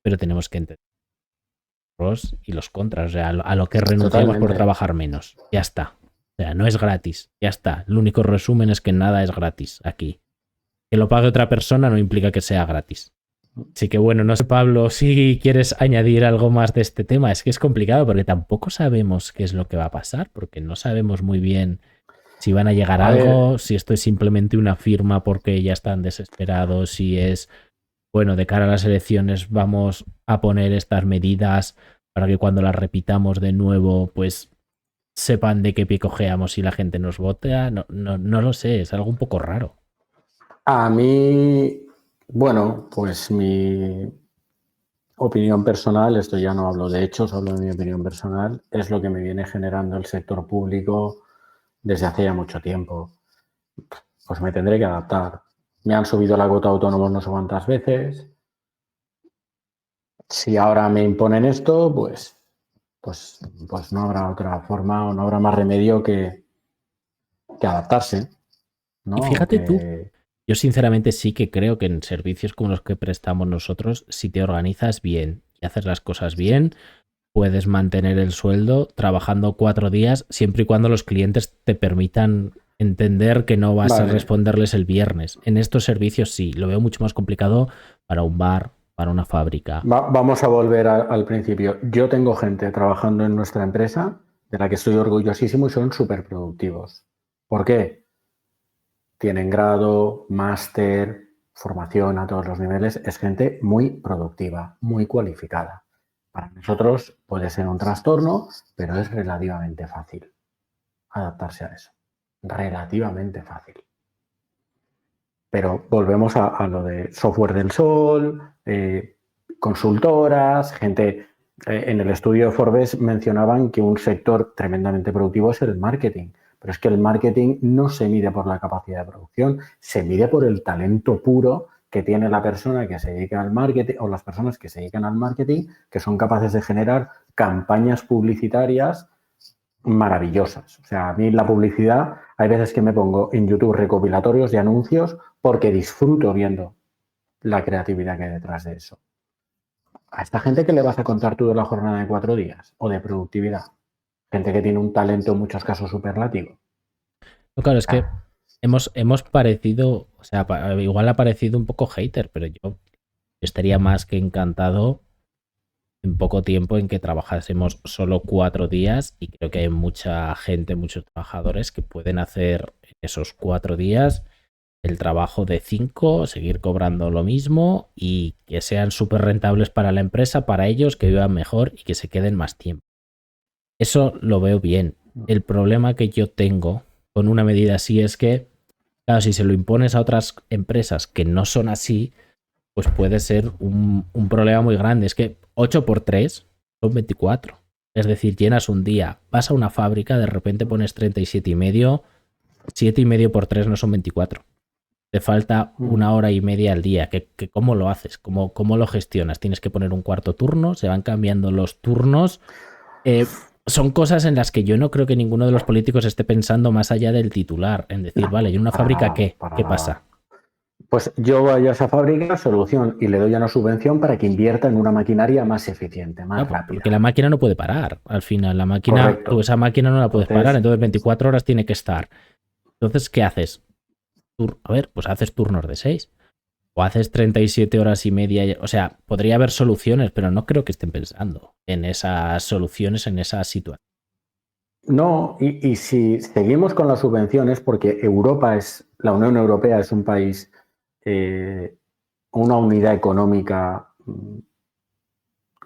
pero tenemos que entender los pros y los contras, o sea, a lo que renunciamos por trabajar menos. Ya está. O sea, no es gratis. Ya está. El único resumen es que nada es gratis aquí. Que lo pague otra persona no implica que sea gratis. Así que bueno, no sé, Pablo, si quieres añadir algo más de este tema. Es que es complicado porque tampoco sabemos qué es lo que va a pasar, porque no sabemos muy bien si van a llegar a algo, si esto es simplemente una firma porque ya están desesperados, si es, bueno, de cara a las elecciones vamos a poner estas medidas para que cuando las repitamos de nuevo, pues sepan de qué pie cojeamos y la gente nos vota. No lo sé, es algo un poco raro. A mí, bueno, pues mi opinión personal, esto ya no hablo de hechos, hablo de mi opinión personal, es lo que me viene generando el sector público desde hace ya mucho tiempo. Pues me tendré que adaptar. Me han subido la cuota de autónomos no sé cuántas veces. Si ahora me imponen esto, pues no habrá otra forma o no habrá más remedio que adaptarse, ¿no? Y fíjate tú, yo sinceramente sí que creo que en servicios como los que prestamos nosotros, si te organizas bien y haces las cosas bien, puedes mantener el sueldo trabajando 4 días siempre y cuando los clientes te permitan entender que no vas a responderles el viernes. En estos servicios sí, lo veo mucho más complicado para un bar, para una fábrica. Vamos a volver al principio. Yo tengo gente trabajando en nuestra empresa de la que estoy orgullosísimo y son súper productivos. ¿Por qué? Tienen grado, máster, formación a todos los niveles. Es gente muy productiva, muy cualificada. Para nosotros puede ser un trastorno, pero es relativamente fácil adaptarse a eso. Relativamente fácil. Pero volvemos a lo de software del sol, consultoras, gente En el estudio de Forbes mencionaban que un sector tremendamente productivo es el marketing, pero es que el marketing no se mide por la capacidad de producción, se mide por el talento puro que tiene la persona que se dedica al marketing o las personas que se dedican al marketing, que son capaces de generar campañas publicitarias maravillosas. O sea, a mí la publicidad, hay veces que me pongo en YouTube recopilatorios de anuncios porque disfruto viendo la creatividad que hay detrás de eso. ¿A esta gente qué le vas a contar tú de la jornada de 4 días o de productividad? Gente que tiene un talento en muchos casos superlativo. No, claro, es que hemos parecido, o sea, igual ha parecido un poco hater, pero yo estaría más que encantado en poco tiempo en que trabajásemos solo 4 días, y creo que hay mucha gente, muchos trabajadores que pueden hacer esos 4 días el trabajo de 5, seguir cobrando lo mismo y que sean súper rentables para la empresa, para ellos, que vivan mejor y que se queden más tiempo. Eso lo veo bien. El problema que yo tengo con una medida así es que, claro, si se lo impones a otras empresas que no son así, pues puede ser un problema muy grande. Es que 8 por 3 son 24. Es decir, llenas un día, vas a una fábrica, de repente pones 37,5, 7,5 por 3 no son 24. Te falta 1 hora y media al día. ¿Cómo lo haces? ¿Cómo lo gestionas? Tienes que poner un cuarto turno, se van cambiando los turnos. Son cosas en las que yo no creo que ninguno de los políticos esté pensando más allá del titular, en decir, no, vale, ¿y en una fábrica qué? ¿Qué pasa? Pues yo voy a esa fábrica, solución, y le doy una subvención para que invierta en una maquinaria más eficiente, más rápida. Porque la máquina no puede parar. Al final, la máquina, tú esa máquina no la puedes parar, entonces 24 horas tiene que estar. Entonces, ¿qué haces? A ver, pues haces turnos de 6. O haces 37,5 horas. O sea, podría haber soluciones, pero no creo que estén pensando en esas soluciones, en esa situación. No, y si seguimos con las subvenciones, porque la Unión Europea es un país, una unidad económica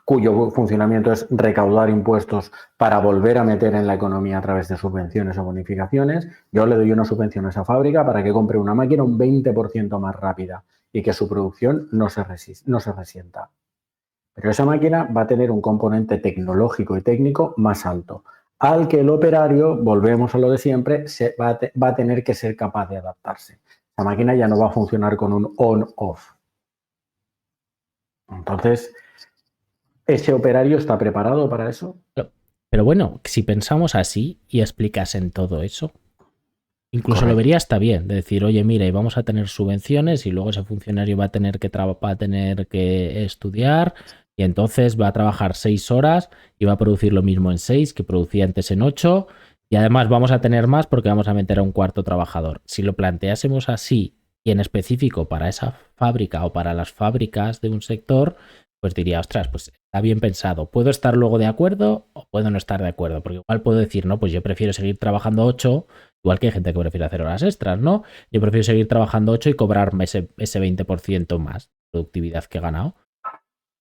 cuyo funcionamiento es recaudar impuestos para volver a meter en la economía a través de subvenciones o bonificaciones, yo le doy una subvención a esa fábrica para que compre una máquina un 20% más rápida y que su producción no se resienta. Pero esa máquina va a tener un componente tecnológico y técnico más alto, al que el operario, volvemos a lo de siempre, va a tener que ser capaz de adaptarse. La máquina ya no va a funcionar con un on-off. Entonces, ¿ese operario está preparado para eso? Pero bueno, si pensamos así y explicasen todo eso, incluso lo vería hasta bien, de decir, oye, mira, y vamos a tener subvenciones y luego ese funcionario va a tener que estudiar y entonces va a trabajar 6 horas y va a producir lo mismo en 6 que producía antes en 8, y además vamos a tener más porque vamos a meter a un cuarto trabajador. Si lo planteásemos así y en específico para esa fábrica o para las fábricas de un sector, pues diría, ostras, pues está bien pensado. ¿Puedo estar luego de acuerdo o puedo no estar de acuerdo? Porque igual puedo decir, no, pues yo prefiero seguir trabajando 8, igual que hay gente que prefiere hacer horas extras, ¿no? Yo prefiero seguir trabajando 8 y cobrarme ese 20% más de productividad que he ganado.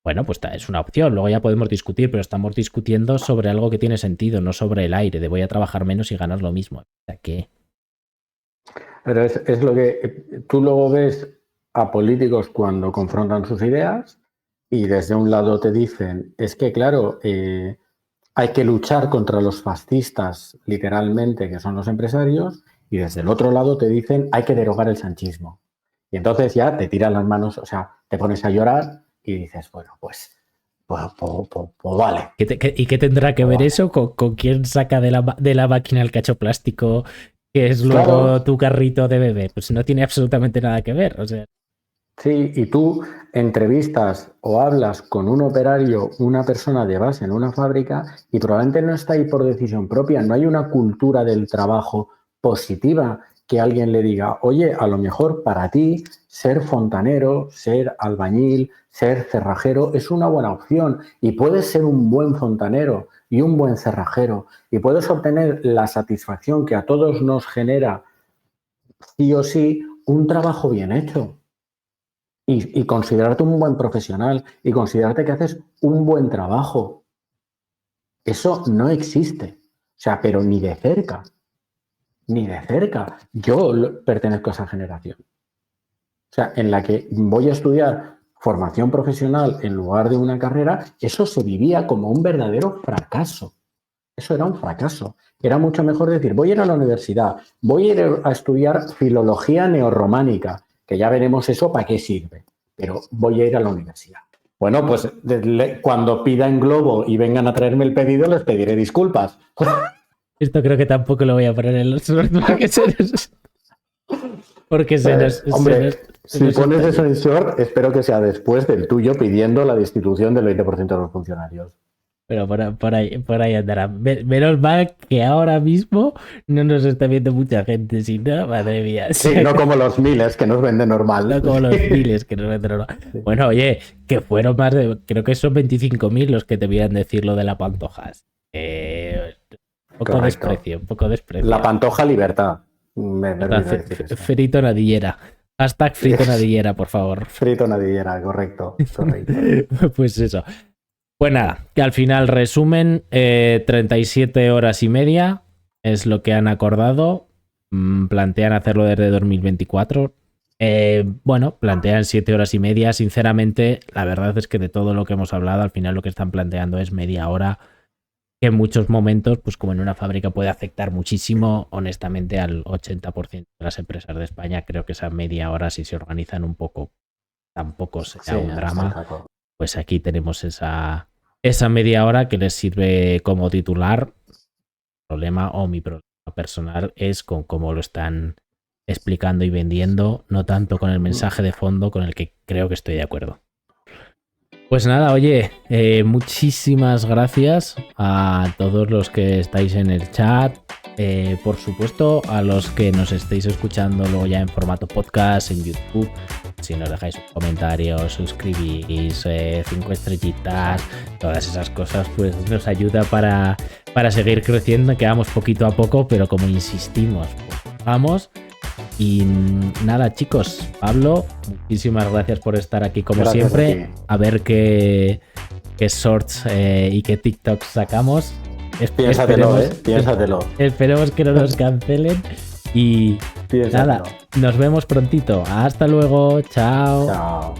Bueno, pues es una opción, luego ya podemos discutir, pero estamos discutiendo sobre algo que tiene sentido, no sobre el aire, de voy a trabajar menos y ganar lo mismo. O sea, ¿qué? Pero es lo que tú luego ves a políticos cuando confrontan sus ideas y desde un lado te dicen, es que claro, hay que luchar contra los fascistas, literalmente, que son los empresarios, y desde el otro lado te dicen, hay que derogar el sanchismo. Y entonces ya te tiran las manos, o sea, te pones a llorar y dices, bueno, pues vale. ¿Y qué tendrá que ver eso con quién saca de la máquina el cacho plástico, que es luego tu carrito de bebé? Pues no tiene absolutamente nada que ver, o sea. Sí, y tú entrevistas o hablas con un operario, una persona de base en una fábrica, y probablemente no está ahí por decisión propia, no hay una cultura del trabajo positiva que alguien le diga, oye, a lo mejor para ti ser fontanero, ser albañil, ser cerrajero es una buena opción y puedes ser un buen fontanero y un buen cerrajero y puedes obtener la satisfacción que a todos nos genera sí o sí un trabajo bien hecho. Y considerarte un buen profesional y considerarte que haces un buen trabajo. Eso no existe. O sea, pero ni de cerca. Ni de cerca. Yo pertenezco a esa generación. O sea, en la que voy a estudiar formación profesional en lugar de una carrera, eso se vivía como un verdadero fracaso. Eso era un fracaso. Era mucho mejor decir, voy a ir a la universidad, voy a ir a estudiar filología neorrománica, que ya veremos eso para qué sirve, pero voy a ir a la universidad. Bueno, pues cuando pida en Globo y vengan a traerme el pedido, les pediré disculpas. Esto creo que tampoco lo voy a poner en los porque se nos... Hombre, si pones eso en short, espero que sea después del tuyo pidiendo la destitución del 20% de los funcionarios. Pero por ahí andará. Menos mal que ahora mismo no nos está viendo mucha gente, si no, madre mía. Sí, no como los miles que nos venden normal. No como los miles que nos venden normal. Sí. Bueno, oye, que fueron más de... Creo que son 25.000 los que te debían decir lo de la Pantojas. Poco desprecio. La Pantoja libertad. Frito nadillera. Hashtag frito nadillera, por favor. Frito nadillera, correcto. Pues eso. Pues nada, que al final resumen, 37 horas y media es lo que han acordado. Plantean hacerlo desde 2024. Bueno, plantean 7 horas y media. Sinceramente, la verdad es que de todo lo que hemos hablado, al final lo que están planteando es media hora, que en muchos momentos, pues como en una fábrica, puede afectar muchísimo, honestamente, al 80% de las empresas de España. Creo que esa media hora, si se organizan un poco, tampoco será un drama. Pues aquí tenemos esa media hora que les sirve como titular. Mi problema personal es con cómo lo están explicando y vendiendo, no tanto con el mensaje de fondo con el que creo que estoy de acuerdo. Pues nada, oye, muchísimas gracias a todos los que estáis en el chat. Por supuesto, a los que nos estéis escuchando luego ya en formato podcast en YouTube. Si nos dejáis un comentario, suscribís, 5 estrellitas, todas esas cosas, pues nos ayuda para seguir creciendo, que vamos poquito a poco, pero como insistimos, pues vamos. Y nada, chicos, Pablo, muchísimas gracias por estar aquí como siempre. A ver qué shorts y qué TikToks sacamos. Piénsatelo. Esperemos que no nos cancelen. Y nada, nos vemos prontito. Hasta luego. Chao.